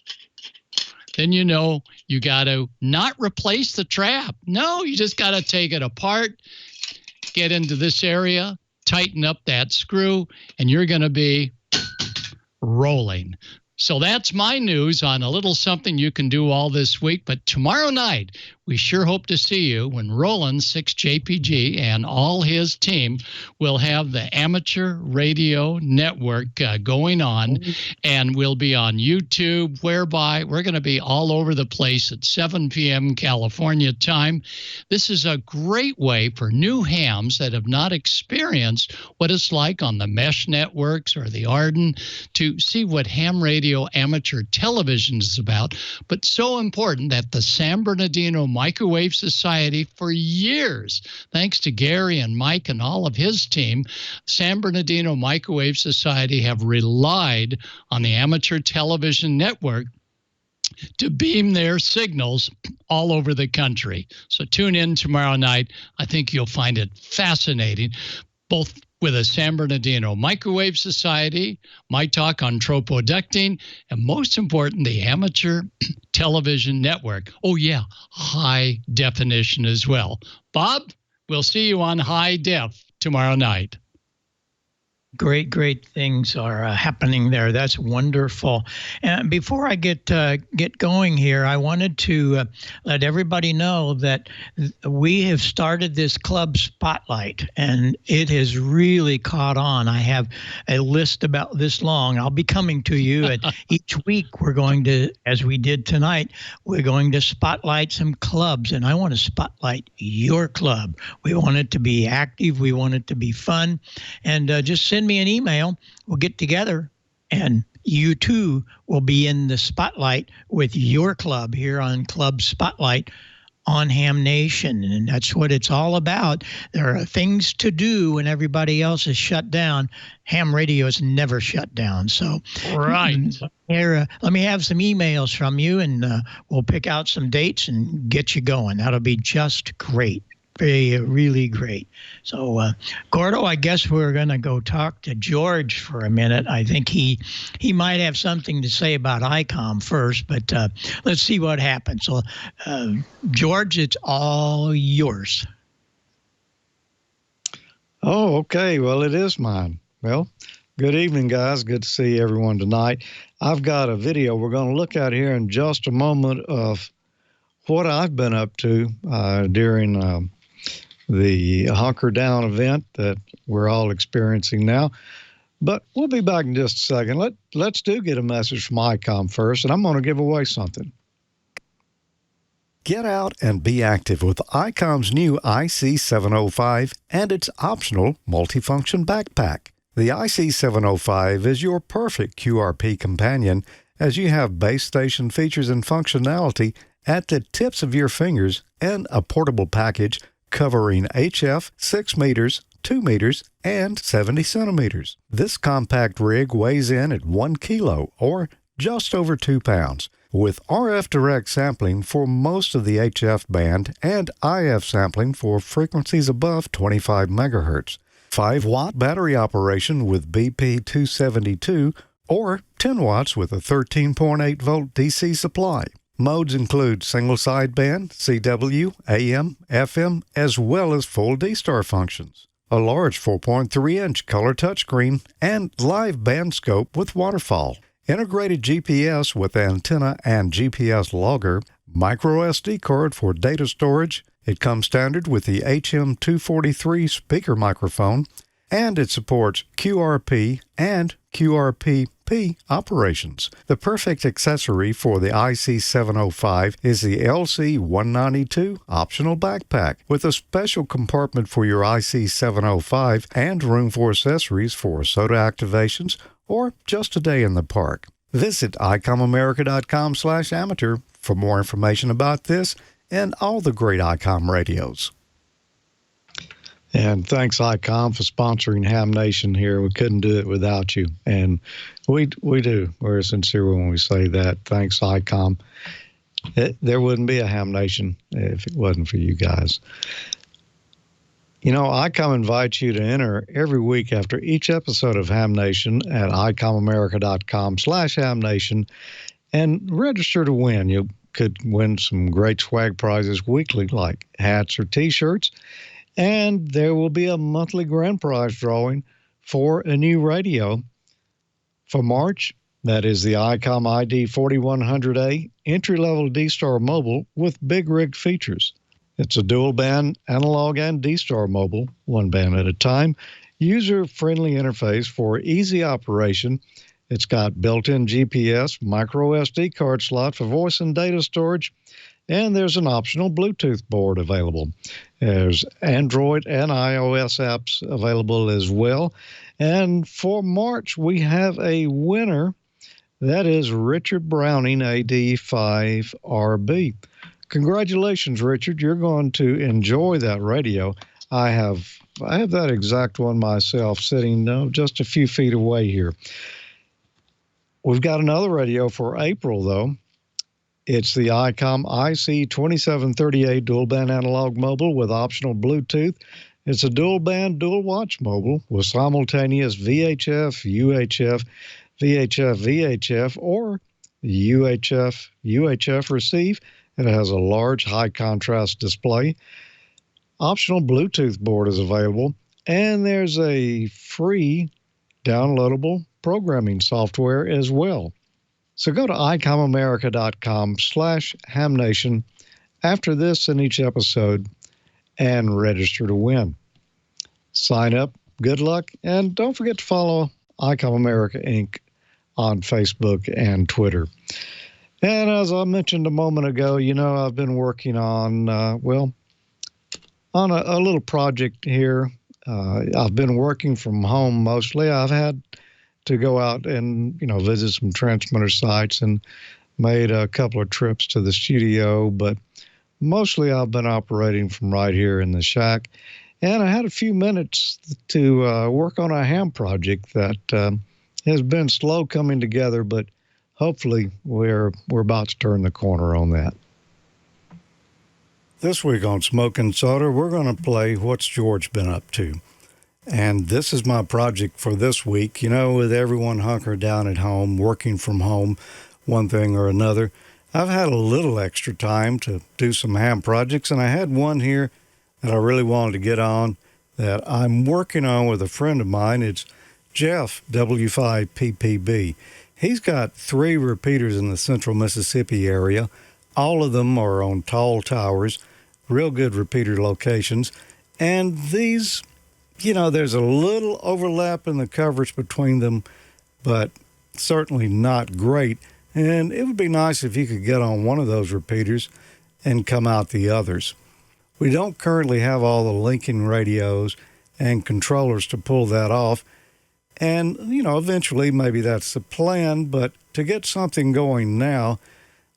then you know you got to not replace the trap. No, you just got to take it apart, get into this area, tighten up that screw, and you're going to be rolling. So that's my news on a little something you can do all this week. But tomorrow night, we sure hope to see you when Roland 6JPG and all his team will have the amateur radio network going on, and we'll be on YouTube, whereby we're going to be all over the place at 7 p.m. California time. This is a great way for new hams that have not experienced what it's like on the mesh networks or the Arden to see what ham radio amateur television is about. But so important that the San Bernardino Microwave Society, for years, thanks to Gary and Mike and all of his team, San Bernardino Microwave Society have relied on the amateur television network to beam their signals all over the country. So tune in tomorrow night. I think you'll find it fascinating, both with the San Bernardino Microwave Society, my talk on tropoducting, and most important, the Amateur Television Network. Oh, yeah, high definition as well. Bob, we'll see you on High Def tomorrow night. Great things are happening there. That's wonderful. And before I get going here, I wanted to let everybody know that we have started this club spotlight, and it has really caught on. I have a list about this long. I'll be coming to you, and each week we're going to, as we did tonight, we're going to spotlight some clubs, and I want to spotlight your club. We want it to be active. We want it to be fun, and just send me an email. We'll get together, and you too will be in the spotlight with your club here on Club Spotlight on Ham Nation. And that's what it's all about. There are things to do when everybody else is shut down. Ham radio is never shut down. So right here, let me have some emails from you, and we'll pick out some dates and get you going. That'll be just great. Really great. So, Gordo, I guess we're going to go talk to George for a minute. I think he might have something to say about ICOM first, but let's see what happens. So, George, it's all yours. Oh, okay. Well, it is mine. Well, good evening, guys. Good to see everyone tonight. I've got a video we're going to look at here in just a moment of what I've been up to during the Hunker Down event that we're all experiencing now. But we'll be back in just a second. Let's get a message from ICOM first, and I'm going to give away something. Get out and be active with ICOM's new IC705 and its optional multifunction backpack. The IC705 is your perfect QRP companion, as you have base station features and functionality at the tips of your fingers and a portable package covering HF 6 meters, 2 meters, and 70 centimeters. This compact rig weighs in at 1 kilo, or just over 2 pounds, with RF direct sampling for most of the HF band and IF sampling for frequencies above 25 megahertz. 5-watt battery operation with BP272, or 10 watts with a 13.8 volt DC supply. Modes include single sideband, CW, AM, FM, as well as full D-Star functions, a large 4.3-inch color touchscreen, and live band scope with waterfall. integrated GPS with antenna and GPS logger, micro SD card for data storage. It comes standard with the HM243 speaker microphone, and it supports QRP and QRPP operations. The perfect accessory for the IC705 is the LC192 optional backpack with a special compartment for your IC705 and room for accessories for soda activations or just a day in the park. Visit ICOMAmerica.com/amateur for more information about this and all the great ICOM radios. And thanks, ICOM, for sponsoring Ham Nation here. We couldn't do it without you. And we do. We're sincere when we say that. Thanks, ICOM. There wouldn't be a Ham Nation if it wasn't for you guys. You know, ICOM invites you to enter every week after each episode of Ham Nation at ICOMAmerica.com/Ham Nation and register to win. You could win some great swag prizes weekly like hats or T-shirts. And there will be a monthly grand prize drawing for a new radio for March. That is the ICOM ID 4100A entry-level D-Star mobile with big rig features. It's a dual-band analog and D-Star mobile, one band at a time, user-friendly interface for easy operation. It's got built-in GPS, micro SD card slot for voice and data storage, and there's an optional Bluetooth board available. There's Android and iOS apps available as well. And for March, we have a winner. That is Richard Browning, AD5RB. Congratulations, Richard. You're going to enjoy that radio. I have that exact one myself sitting just a few feet away here. We've got another radio for April, though. It's the ICOM IC2738 dual-band analog mobile with optional Bluetooth. It's a dual-band, dual-watch mobile with simultaneous VHF, UHF, VHF, VHF, or UHF receive. It has a large high-contrast display. Optional Bluetooth board is available, and there's a free downloadable programming software as well. So go to ICOMAmerica.com/HamNation after this and each episode and register to win. Sign up, good luck, and don't forget to follow ICOM America Inc. on Facebook and Twitter. And as I mentioned a moment ago, I've been working on, a little project here. I've been working from home mostly. I've had to go out and, visit some transmitter sites and made a couple of trips to the studio, but mostly I've been operating from right here in the shack. And I had a few minutes to work on a ham project that has been slow coming together, but hopefully we're about to turn the corner on that. This week on Smoking Soda, we're going to play What's George Been Up To? And this is my project for this week. With everyone hunkered down at home, working from home, one thing or another, I've had a little extra time to do some ham projects, and I had one here that I really wanted to get on that I'm working on with a friend of mine. It's Jeff, W5PPB. He's got 3 repeaters in the central Mississippi area. All of them are on tall towers, real good repeater locations, and these... there's a little overlap in the coverage between them, but certainly not great. And it would be nice if you could get on one of those repeaters and come out the others. We don't currently have all the linking radios and controllers to pull that off. And, eventually maybe that's the plan, but to get something going now,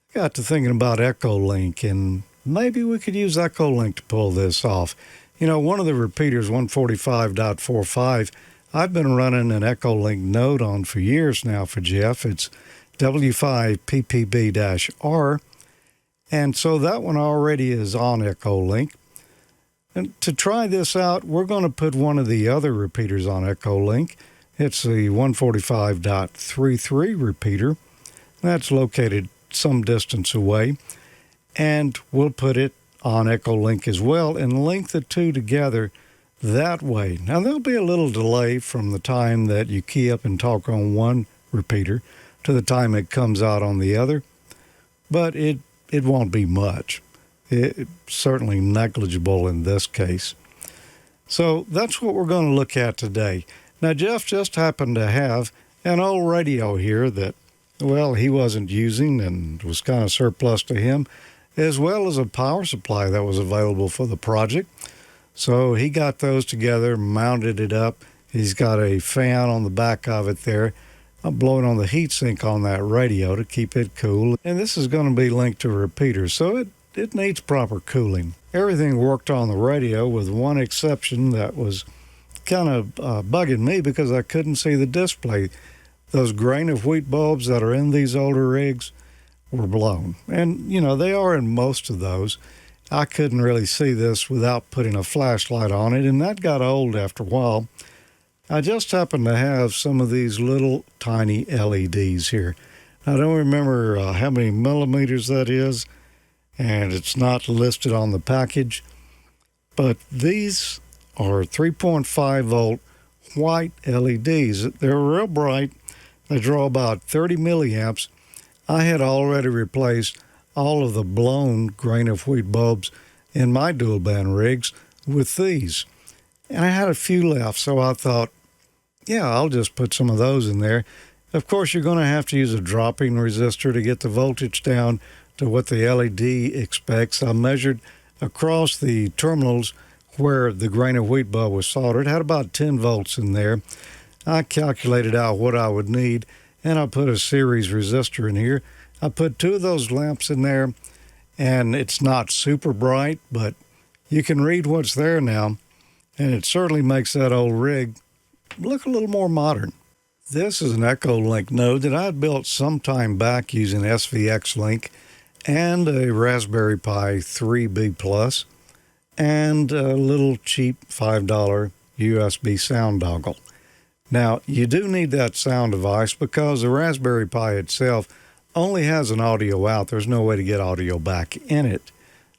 I got to thinking about Echolink, and maybe we could use Echolink to pull this off. One of the repeaters, 145.45, I've been running an Echolink node on for years now for Jeff. It's W5PPB-R, and so that one already is on Echolink. And to try this out, we're going to put one of the other repeaters on Echolink. It's the 145.33 repeater. That's located some distance away, and we'll put it on Echolink as well and link the two together that way. Now, there'll be a little delay from the time that you key up and talk on one repeater to the time it comes out on the other, but it won't be much. It's certainly negligible in this case. So that's what we're going to look at today. Now, Jeff just happened to have an old radio here that, well, he wasn't using and was kind of surplus to him, as well as a power supply that was available for the project. So he got those together, mounted it up. He's got a fan on the back of it there. I'm blowing on the heatsink on that radio to keep it cool. And this is going to be linked to a repeater, so it needs proper cooling. Everything worked on the radio with one exception that was kind of bugging me because I couldn't see the display. Those grain of wheat bulbs that are in these older rigs were blown. And, you know, they are in most of those. I couldn't really see this without putting a flashlight on it, and that got old after a while. I just happen to have some of these little tiny LEDs here. I don't remember how many millimeters that is, and it's not listed on the package, but these are 3.5 volt white LEDs. They're real bright. They draw about 30 milliamps. I had already replaced all of the blown grain of wheat bulbs in my dual band rigs with these. And I had a few left, so I thought, yeah, I'll just put some of those in there. Of course, you're going to have to use a dropping resistor to get the voltage down to what the LED expects. I measured across the terminals where the grain of wheat bulb was soldered. It had about 10 volts in there. I calculated out what I would need, and I put a series resistor in here. I put 2 of those lamps in there, and it's not super bright, but you can read what's there now, and it certainly makes that old rig look a little more modern. This is an Echolink node that I had built some time back using SVX Link and a Raspberry Pi 3B Plus and a little cheap $5 USB sound dongle. Now, you do need that sound device because the Raspberry Pi itself only has an audio out. There's no way to get audio back in it.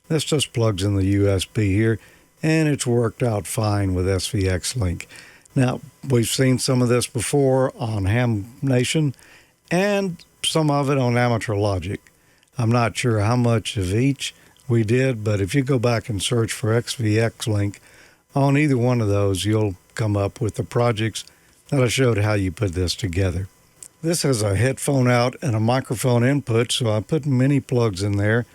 This just plugs in the USB here, and it's worked out fine with SVX Link. Now, we've seen some of this before on Ham Nation and some of it on Amateur Logic. I'm not sure how much of each we did, but if you go back and search for SVX Link on either one of those, you'll come up with the projects that I showed how you put this together. This has a headphone out and a microphone input, so I put mini plugs in there,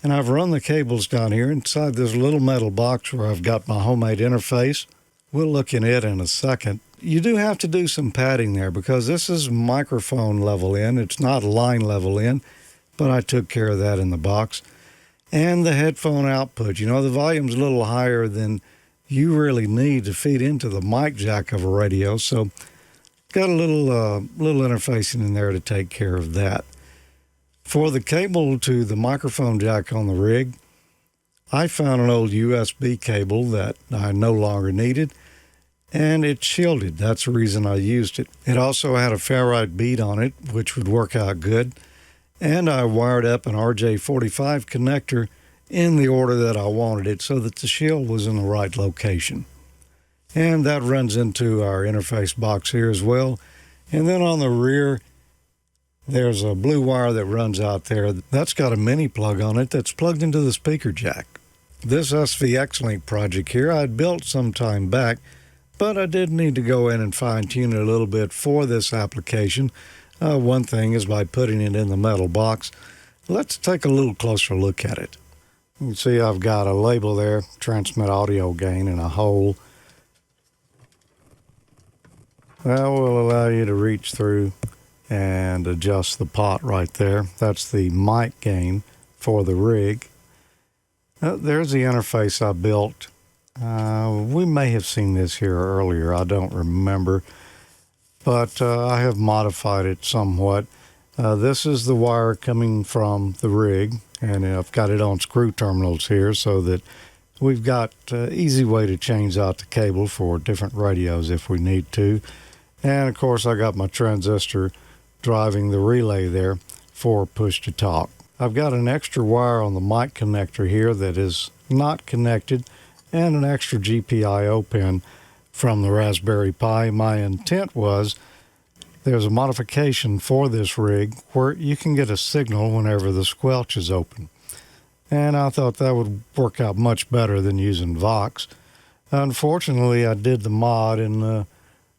and I've run the cables down here inside this little metal box where I've got my homemade interface. We'll look in it in a second. You do have to do some padding there because this is microphone level in. It's not line level in, but I took care of that in the box. And the headphone output, you know, the volume's a little higher than you really need to feed into the mic jack of a radio, so got a little interfacing in there to take care of that. For the cable to the microphone jack on the rig, I found an old USB cable that I no longer needed, and it's shielded. That's the reason I used it. It also had a ferrite bead on it, which would work out good, and I wired up an RJ45 connector in the order that I wanted it so that the shield was in the right location. And that runs into our interface box here as well. And then on the rear, there's a blue wire that runs out there. That's got a mini plug on it that's plugged into the speaker jack. This SVX Link project here I'd built some time back, but I did need to go in and fine-tune it a little bit for this application. One thing is by putting it in the metal box. Let's take a little closer look at it. You can see I've got a label there, transmit audio gain, and a hole. That will allow you to reach through and adjust the pot right there. That's the mic gain for the rig. There's the interface I built. We may have seen this here earlier. I don't remember. But I have modified it somewhat. This is the wire coming from the rig, and I've got it on screw terminals here so that we've got an easy way to change out the cable for different radios if we need to. And of course I got my transistor driving the relay there for push to talk. I've got an extra wire on the mic connector here that is not connected, and an extra GPIO pin from the Raspberry Pi. My intent was there's a modification for this rig where you can get a signal whenever the squelch is open. And I thought that would work out much better than using Vox. Unfortunately, I did the mod and the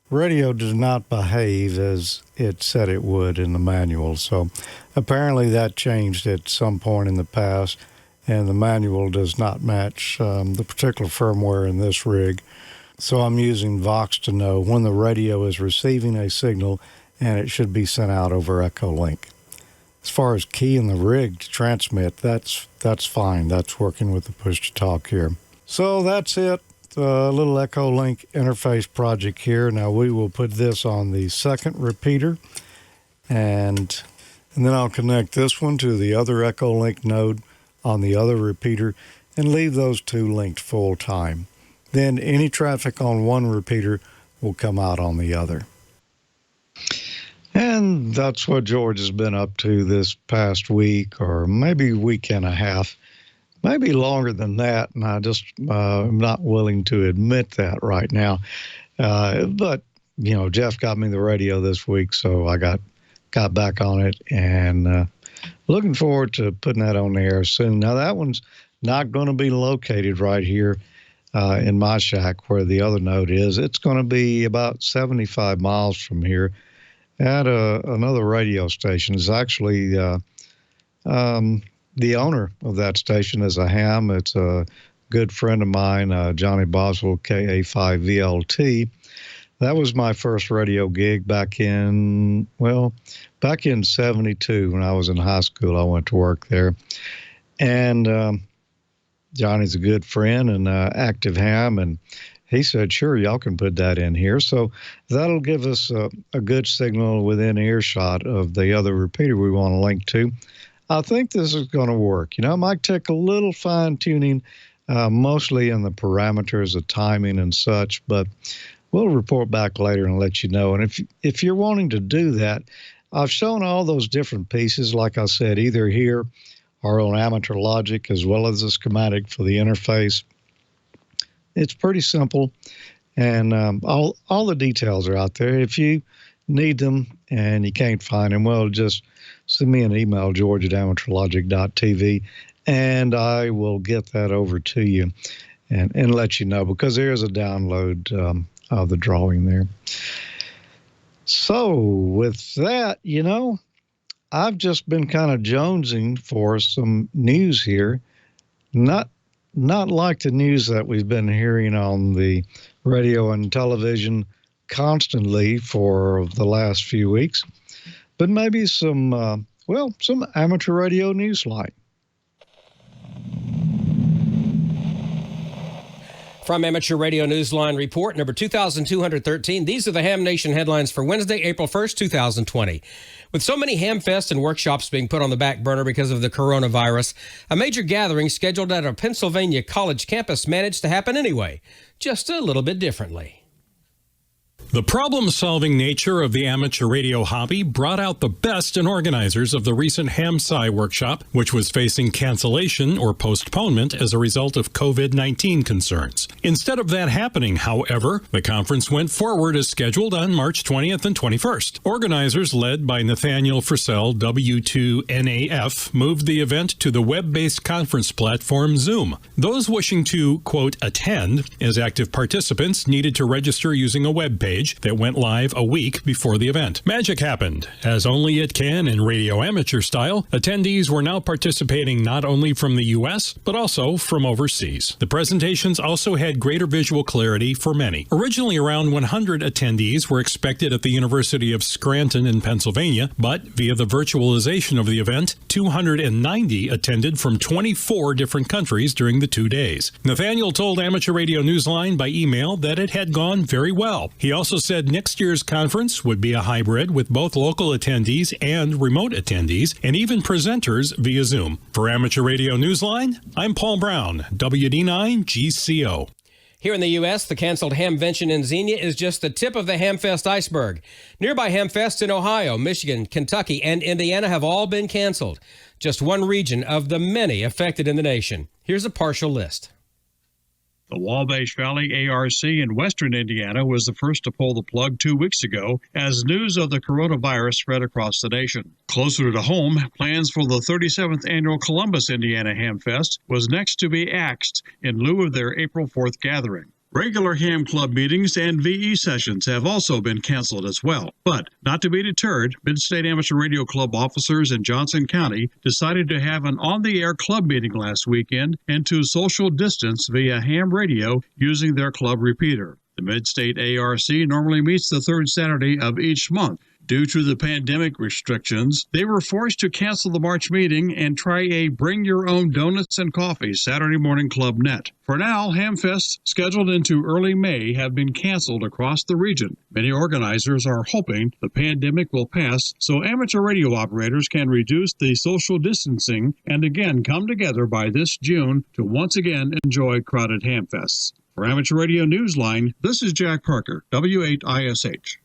radio did not behave as it said it would in the manual. So apparently that changed at some point in the past, and the manual does not match the particular firmware in this rig. So I'm using Vox to know when the radio is receiving a signal, and it should be sent out over Echolink. As far as keying the rig to transmit, that's fine. That's working with the push-to-talk here. So that's it. A little Echolink interface project here. Now we will put this on the second repeater, and then I'll connect this one to the other Echolink node on the other repeater and leave those two linked full time. Then any traffic on one repeater will come out on the other. And that's what George has been up to this past week, or maybe week and a half, maybe longer than that, and I just am not willing to admit that right now. But, you know, Jeff got me the radio this week, so I got back on it, and looking forward to putting that on the air soon. Now, that one's not going to be located right here in my shack where the other node is. It's going to be about 75 miles from here at another radio station. It's actually the owner of that station is a ham. It's a good friend of mine, Johnny Boswell, KA5VLT. That was my first radio gig back in 72 when I was in high school. I went to work there. And Johnny's a good friend and active ham, and he said, sure, y'all can put that in here. So that'll give us a good signal within earshot of the other repeater we want to link to. I think this is going to work. You know, it might take a little fine-tuning, mostly in the parameters of timing and such, but we'll report back later and let you know. And if you're wanting to do that, I've shown all those different pieces, like I said, either here or on Amateur Logic, as well as the schematic for the interface. It's pretty simple, and all the details are out there. If you need them and you can't find them, well, just send me an email, george@amateurlogic.tv, and I will get that over to you and let you know, because there is a download of the drawing there. So with that, you know, I've just been kind of jonesing for some news here, not like the news that we've been hearing on the radio and television constantly for the last few weeks, but maybe some amateur radio newsline. From Amateur Radio Newsline Report number 2213, these are the Ham Nation headlines for Wednesday, April 1st, 2020. With so many ham fests and workshops being put on the back burner because of the coronavirus, a major gathering scheduled at a Pennsylvania college campus managed to happen anyway, just a little bit differently. The problem-solving nature of the amateur radio hobby brought out the best in organizers of the recent Ham-Sci workshop, which was facing cancellation or postponement as a result of COVID-19 concerns. Instead of that happening, however, the conference went forward as scheduled on March 20th and 21st. Organizers, led by Nathaniel Fursell, W2NAF, moved the event to the web-based conference platform Zoom. Those wishing to, quote, attend as active participants needed to register using a web page that went live a week before the event. Magic happened. As only it can in radio amateur style, attendees were now participating not only from the U.S., but also from overseas. The presentations also had greater visual clarity for many. Originally, around 100 attendees were expected at the University of Scranton in Pennsylvania, but via the virtualization of the event, 290 attended from 24 different countries during the 2 days. Nathaniel told Amateur Radio Newsline by email that it had gone very well. He also said next year's conference would be a hybrid with both local attendees and remote attendees, and even presenters via Zoom. For Amateur Radio Newsline, I'm Paul Brown, WD9GCO. Here in the U.S., the canceled Hamvention in Xenia is just the tip of the Hamfest iceberg. Nearby Hamfests in Ohio, Michigan, Kentucky, and Indiana have all been canceled. Just one region of the many affected in the nation. Here's a partial list. The Wabash Valley ARC in western Indiana was the first to pull the plug 2 weeks ago as news of the coronavirus spread across the nation. Closer to home, plans for the 37th annual Columbus, Indiana Hamfest was next to be axed in lieu of their April 4th gathering. Regular Ham Club meetings and VE sessions have also been canceled as well. But not to be deterred, Mid-State Amateur Radio Club officers in Johnson County decided to have an on-the-air club meeting last weekend and to social distance via ham radio using their club repeater. The Mid-State ARC normally meets the third Saturday of each month. Due to the pandemic restrictions, they were forced to cancel the March meeting and try a Bring Your Own Donuts and Coffee Saturday morning club net. For now, Hamfests scheduled into early May have been canceled across the region. Many organizers are hoping the pandemic will pass so amateur radio operators can reduce the social distancing and again come together by this June to once again enjoy crowded Hamfests. For Amateur Radio Newsline, this is Jack Parker, W8ISH.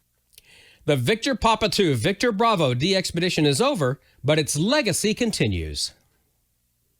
The Victor Papa 2 Victor Bravo DXpedition is over, but its legacy continues.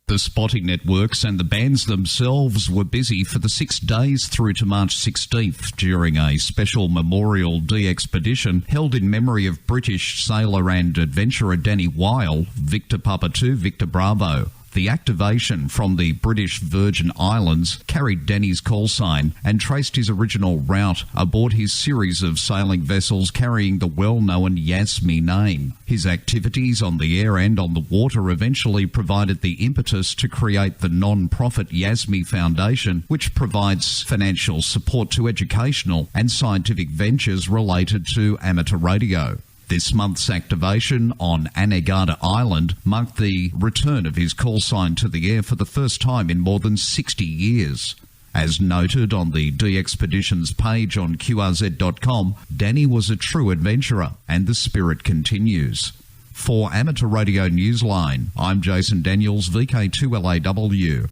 The spotting networks and the bands themselves were busy for the 6 days through to March 16th during a special memorial DXpedition held in memory of British sailor and adventurer Danny Weil, Victor Papa 2 Victor Bravo. The activation from the British Virgin Islands carried Danny's call sign and traced his original route aboard his series of sailing vessels carrying the well-known Yasmi name. His activities on the air and on the water eventually provided the impetus to create the non-profit Yasmi Foundation, which provides financial support to educational and scientific ventures related to amateur radio. This month's activation on Anegada Island marked the return of his call sign to the air for the first time in more than 60 years. As noted on the DXpedition's page on QRZ.com, Danny was a true adventurer, and the spirit continues. For Amateur Radio Newsline, I'm Jason Daniels, VK2LAW.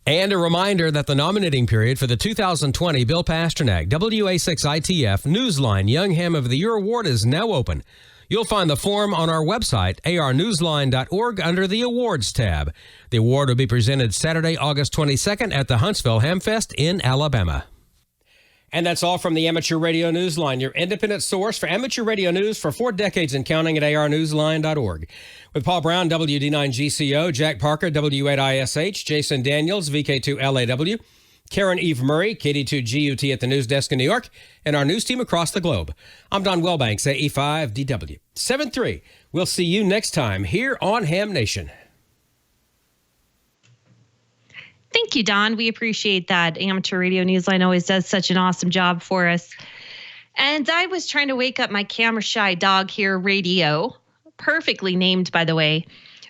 And a reminder that the nominating period for the 2020 Bill Pasternak WA6ITF Newsline Young Ham of the Year Award is now open. You'll find the form on our website, arnewsline.org, under the Awards tab. The award will be presented Saturday, August 22nd at the Huntsville Hamfest in Alabama. And that's all from the Amateur Radio Newsline, your independent source for amateur radio news for 4 decades and counting at arnewsline.org. With Paul Brown, WD9GCO, Jack Parker, W8ISH, Jason Daniels, VK2LAW, Karen Eve Murray, KD2GUT at the news desk in New York, and our news team across the globe. I'm Don Wellbanks, AE5DW. 7-3. We'll see you next time here on Ham Nation. Thank you, Don. We appreciate that. Amateur Radio Newsline always does such an awesome job for us. And I was trying to wake up my camera shy dog here, Radio. Perfectly named, by the way.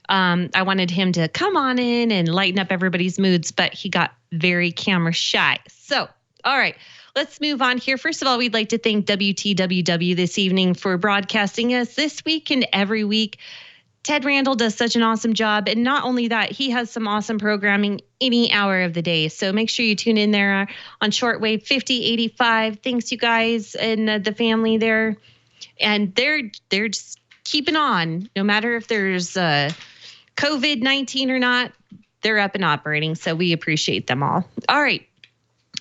I wanted him to come on in and lighten up everybody's moods, but he got very camera shy. So, all right, let's move on here. First of all, we'd like to thank WTWW this evening for broadcasting us this week and every week. Ted Randall does such an awesome job. And not only that, he has some awesome programming any hour of the day. So make sure you tune in there on shortwave 5085. Thanks, you guys and the family there. And they're just keeping on. No matter if there's COVID-19 or not, they're up and operating. So we appreciate them all. All right.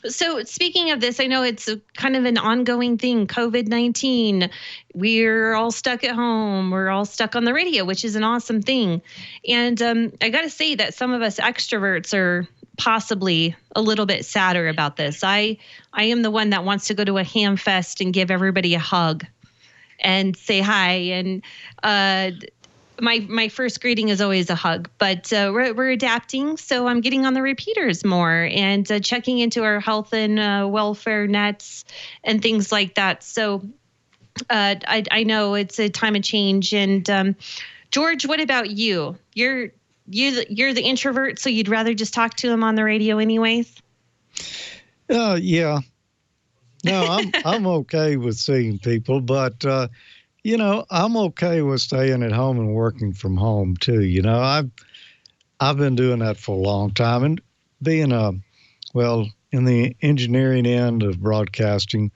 So speaking of this, I know it's kind of an ongoing thing, COVID-19. We're all stuck at home. We're all stuck on the radio, which is an awesome thing. And I got to say that some of us extroverts are possibly a little bit sadder about this. I am the one that wants to go to a ham fest and give everybody a hug and say hi. And my first greeting is always a hug, but we're adapting. So I'm getting on the repeaters more and checking into our health and welfare nets and things like that. So I know it's a time of change. And George, what about you? You're the introvert, so you'd rather just talk to him on the radio anyways? Yeah. No, I'm okay with seeing people, but I'm okay with staying at home and working from home too. I've been doing that for a long time, and being in the engineering end of broadcasting,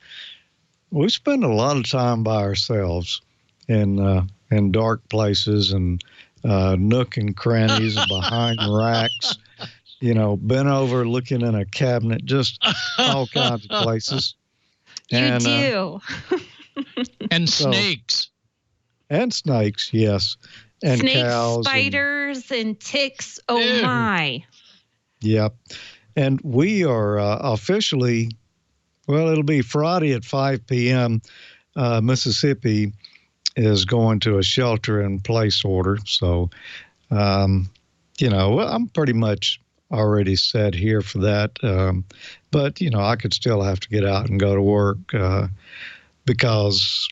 we spend a lot of time by ourselves in dark places and nook and crannies behind racks, bent over looking in a cabinet, just all kinds of places. You do. And snakes. And snakes, yes. And snakes, cows. Spiders, and ticks. Oh, my. Yep. And we are officially, it'll be Friday at 5 p.m. Mississippi is going to a shelter-in-place order. So, I'm pretty much already set here for that. But, I could still have to get out and go to work because,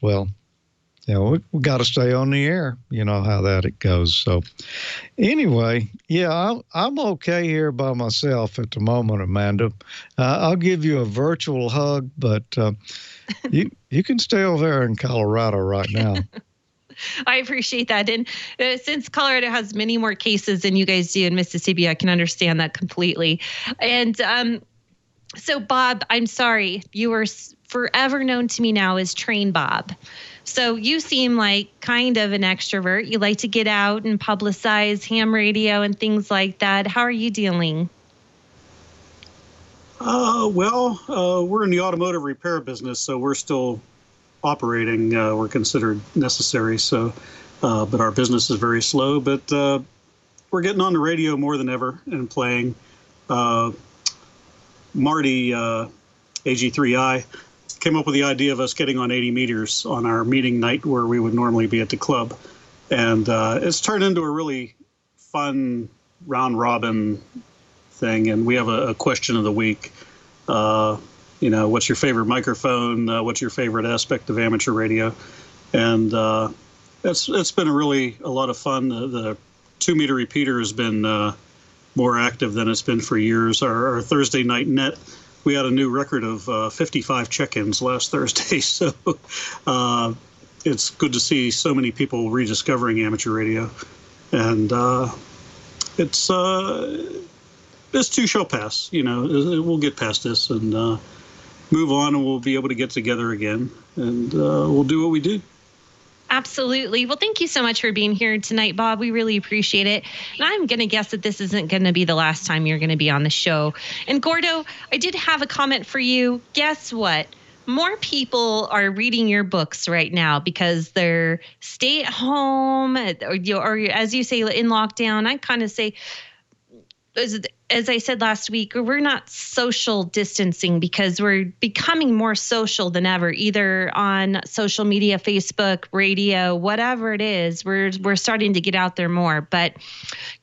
we got to stay on the air. You know how that it goes. So anyway, I'm okay here by myself at the moment, Amanda. I'll give you a virtual hug, but you can stay over there in Colorado right now. I appreciate that. And since Colorado has many more cases than you guys do in Mississippi, I can understand that completely. And so, Bob, I'm sorry. You are forever known to me now as Train Bob. So you seem like kind of an extrovert. You like to get out and publicize ham radio and things like that. How are you dealing? We're in the automotive repair business, so we're still operating. We're considered necessary. So, but our business is very slow. But we're getting on the radio more than ever and playing. Marty, AG3I, came up with the idea of us getting on 80 meters on our meeting night where we would normally be at the club. And it's turned into a really fun round robin thing. And we have a question of the week. What's your favorite microphone? What's your favorite aspect of amateur radio? And it's been a lot of fun. The 2-meter repeater has been more active than it's been for years. Our Thursday night net, we had a new record of 55 check-ins last Thursday. So it's good to see so many people rediscovering amateur radio. And this too shall pass. We'll get past this and move on, and we'll be able to get together again. And we'll do what we do. Absolutely. Well, thank you so much for being here tonight, Bob. We really appreciate it. And I'm going to guess that this isn't going to be the last time you're going to be on the show. And Gordo, I did have a comment for you. Guess what? More people are reading your books right now because they're stay at home or as you say, in lockdown. I kind of say, as I said last week, we're not social distancing because we're becoming more social than ever, either on social media, Facebook, radio, whatever it is. We're starting to get out there more. But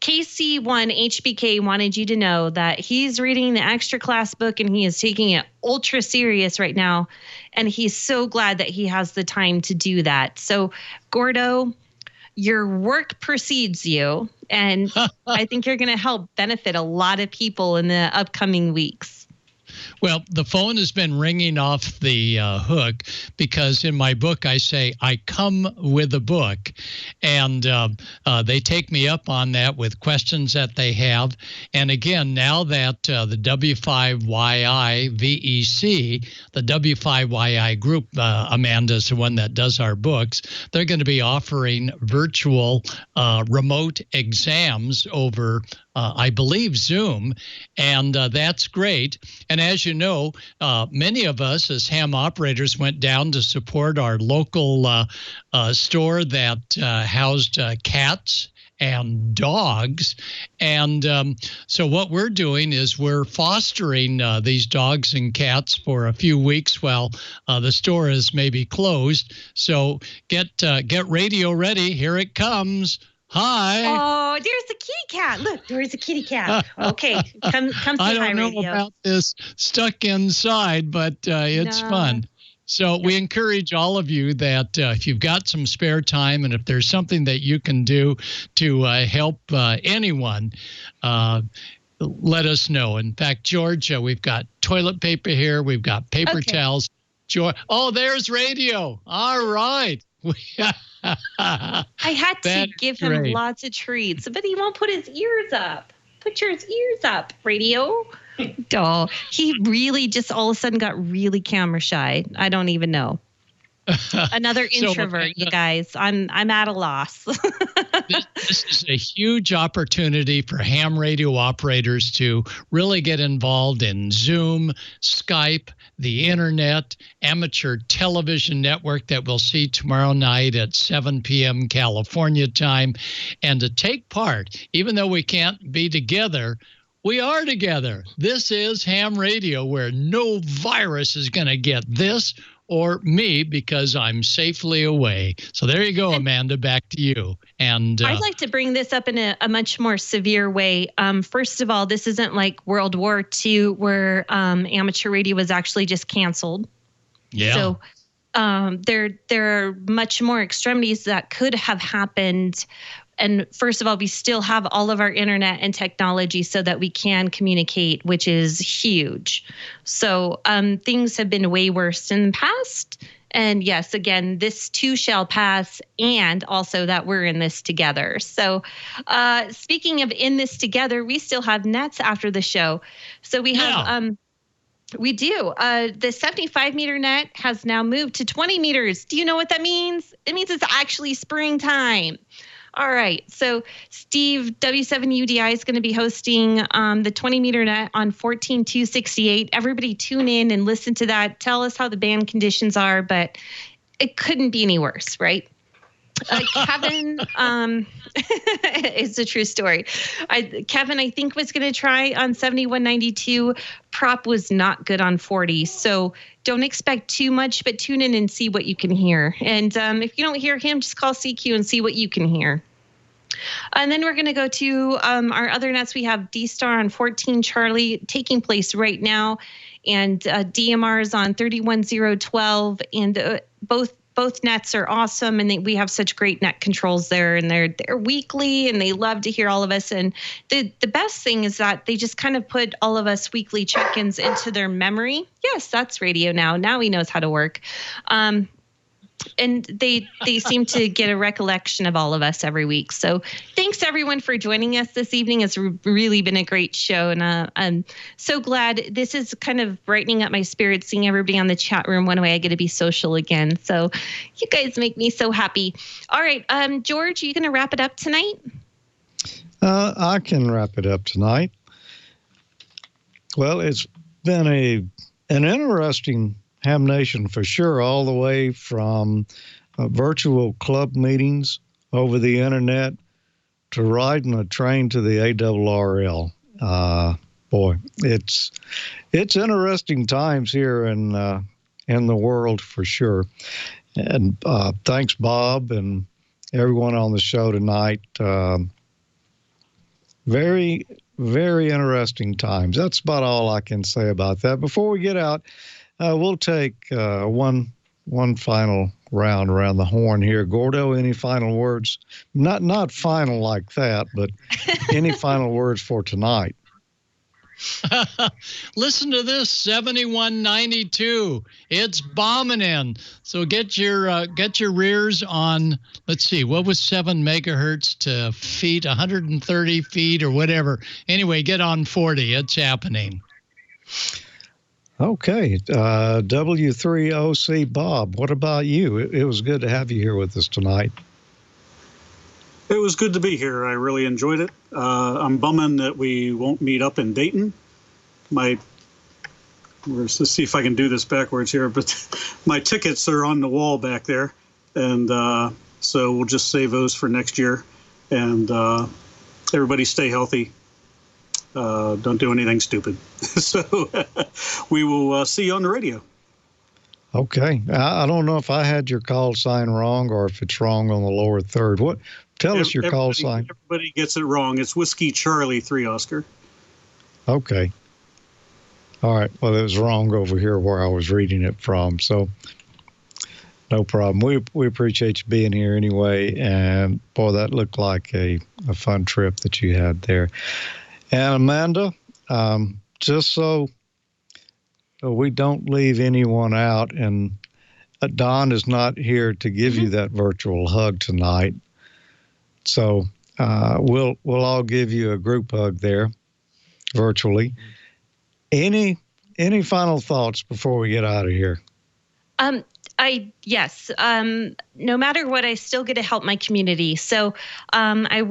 KC1HBK wanted you to know that he's reading the extra class book and he is taking it ultra serious right now. And he's so glad that he has the time to do that. So, Gordo, your work precedes you, and I think you're going to help benefit a lot of people in the upcoming weeks. Well, the phone has been ringing off the hook because in my book I say I come with a book, and they take me up on that with questions that they have. And again, now that the W5YI VEC, the W5YI group, Amanda's the one that does our books, they're going to be offering virtual remote exams over I believe Zoom, and that's great. And as you know, many of us as ham operators went down to support our local store that housed cats and dogs. And so what we're doing is we're fostering these dogs and cats for a few weeks while the store is maybe closed. So get radio ready. Here it comes. Hi. Oh, there's the kitty cat. Look, there's a kitty cat. Okay, come say hi, radio. I don't know about this stuck inside, but it's fun. So we encourage all of you that if you've got some spare time and if there's something that you can do to help anyone, let us know. In fact, George, we've got toilet paper here. We've got paper towels. George, there's radio. All right. I had to give him lots of treats, but he won't put his ears up. Put your ears up, radio. Oh, he really just all of a sudden got really camera shy. I don't even know. Another introvert, you guys. I'm at a loss. This is a huge opportunity for ham radio operators to really get involved in Zoom, Skype, the internet, amateur television network that we'll see tomorrow night at 7 p.m. California time, and to take part, even though we can't be together. We are together. This is Ham Radio, where no virus is going to get this or me because I'm safely away. So there you go, Amanda, back to you. And I'd like to bring this up in a much more severe way. First of all, this isn't like World War II where amateur radio was actually just canceled. Yeah. So there are much more extremities that could have happened. And first of all, we still have all of our internet and technology so that we can communicate, which is huge. So things have been way worse in the past. And yes, again, this too shall pass, and also that we're in this together. So speaking of in this together, we still have nets after the show. So we have... We do. The 75-meter net has now moved to 20 meters. Do you know what that means? It means it's actually springtime. All right. So Steve, W7UDI is going to be hosting the 20-meter net on 14-268. Everybody tune in and listen to that. Tell us how the band conditions are, but it couldn't be any worse, right? Kevin, it's a true story. Kevin, I think, was going to try on 7192. Prop was not good on 40. So don't expect too much, but tune in and see what you can hear. And if you don't hear him, just call CQ and see what you can hear. And then we're going to go to our other nets. We have D-Star on 14 Charlie taking place right now. And DMR is on 31012. And both nets are awesome, and we have such great net controls there, and they're weekly, and they love to hear all of us. And the best thing is that they just kind of put all of us weekly check-ins into their memory. Yes, that's radio now. Now he knows how to work. And they seem to get a recollection of all of us every week. So thanks, everyone, for joining us this evening. It's really been a great show. And I'm so glad. This is kind of brightening up my spirits, seeing everybody on the chat room. One way I get to be social again. So you guys make me so happy. All right, George, are you going to wrap it up tonight? I can wrap it up tonight. Well, it's been an interesting Ham Nation for sure, all the way from virtual club meetings over the internet to riding a train to the ARRL. Boy, it's interesting times here in the world for sure. And thanks, Bob, and everyone on the show tonight. Very, very interesting times. That's about all I can say about that. Before we get out, we'll take one final round around the horn here. Gordo, any final words? Not final like that, but any final words for tonight? Listen to this, 7192. It's bombing in. So get your rears on. Let's see, what was 7 megahertz to feet, 130 feet or whatever. Anyway, get on 40. It's happening. Okay. W3OC Bob, what about you? It was good to have you here with us tonight. It was good to be here. I really enjoyed it. I'm bumming that we won't meet up in Dayton. Let's see if I can do this backwards here, but my tickets are on the wall back there. And so we'll just save those for next year. And everybody stay healthy. Don't do anything stupid. So we will see you on the radio. Okay. I don't know if I had your call sign wrong or if it's wrong on the lower third. Tell us your call sign. Everybody gets it wrong. It's Whiskey Charlie 3 Oscar. Okay. All right. Well, it was wrong over here where I was reading it from. So no problem. We appreciate you being here anyway. And boy, that looked like a fun trip that you had there. And Amanda, just so we don't leave anyone out, and Don is not here to give you that virtual hug tonight, so we'll all give you a group hug there, virtually. Any final thoughts before we get out of here? Yes. No matter what, I still get to help my community. So I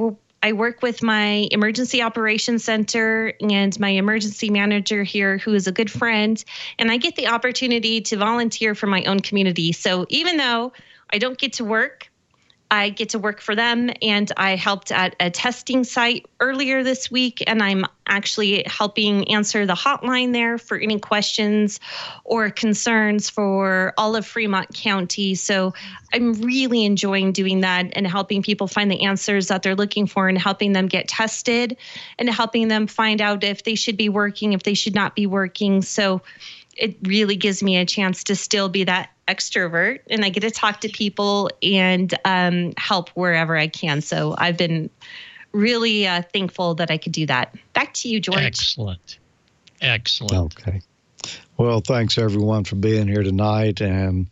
work with my emergency operations center and my emergency manager here, who is a good friend, and I get the opportunity to volunteer for my own community. So even though I don't get to work, I get to work for them, and I helped at a testing site earlier this week, and I'm actually helping answer the hotline there for any questions or concerns for all of Fremont County. So I'm really enjoying doing that and helping people find the answers that they're looking for and helping them get tested and helping them find out if they should be working, if they should not be working. So it really gives me a chance to still be that extrovert, and I get to talk to people and help wherever I can. So I've been really thankful that I could do that. Back to you, George. Excellent. Okay. Well, thanks everyone for being here tonight, and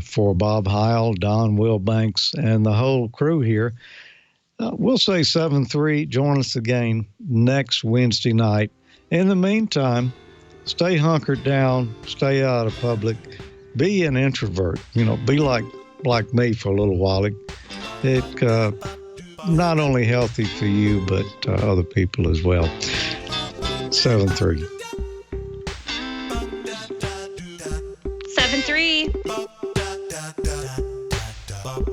for Bob Heil, Don Wilbanks, and the whole crew here. We'll say 7-3. Join us again next Wednesday night. In the meantime, stay hunkered down, stay out of public, be an introvert, be like me for a little while. It not only healthy for you, but other people as well. 7-3. 7-3.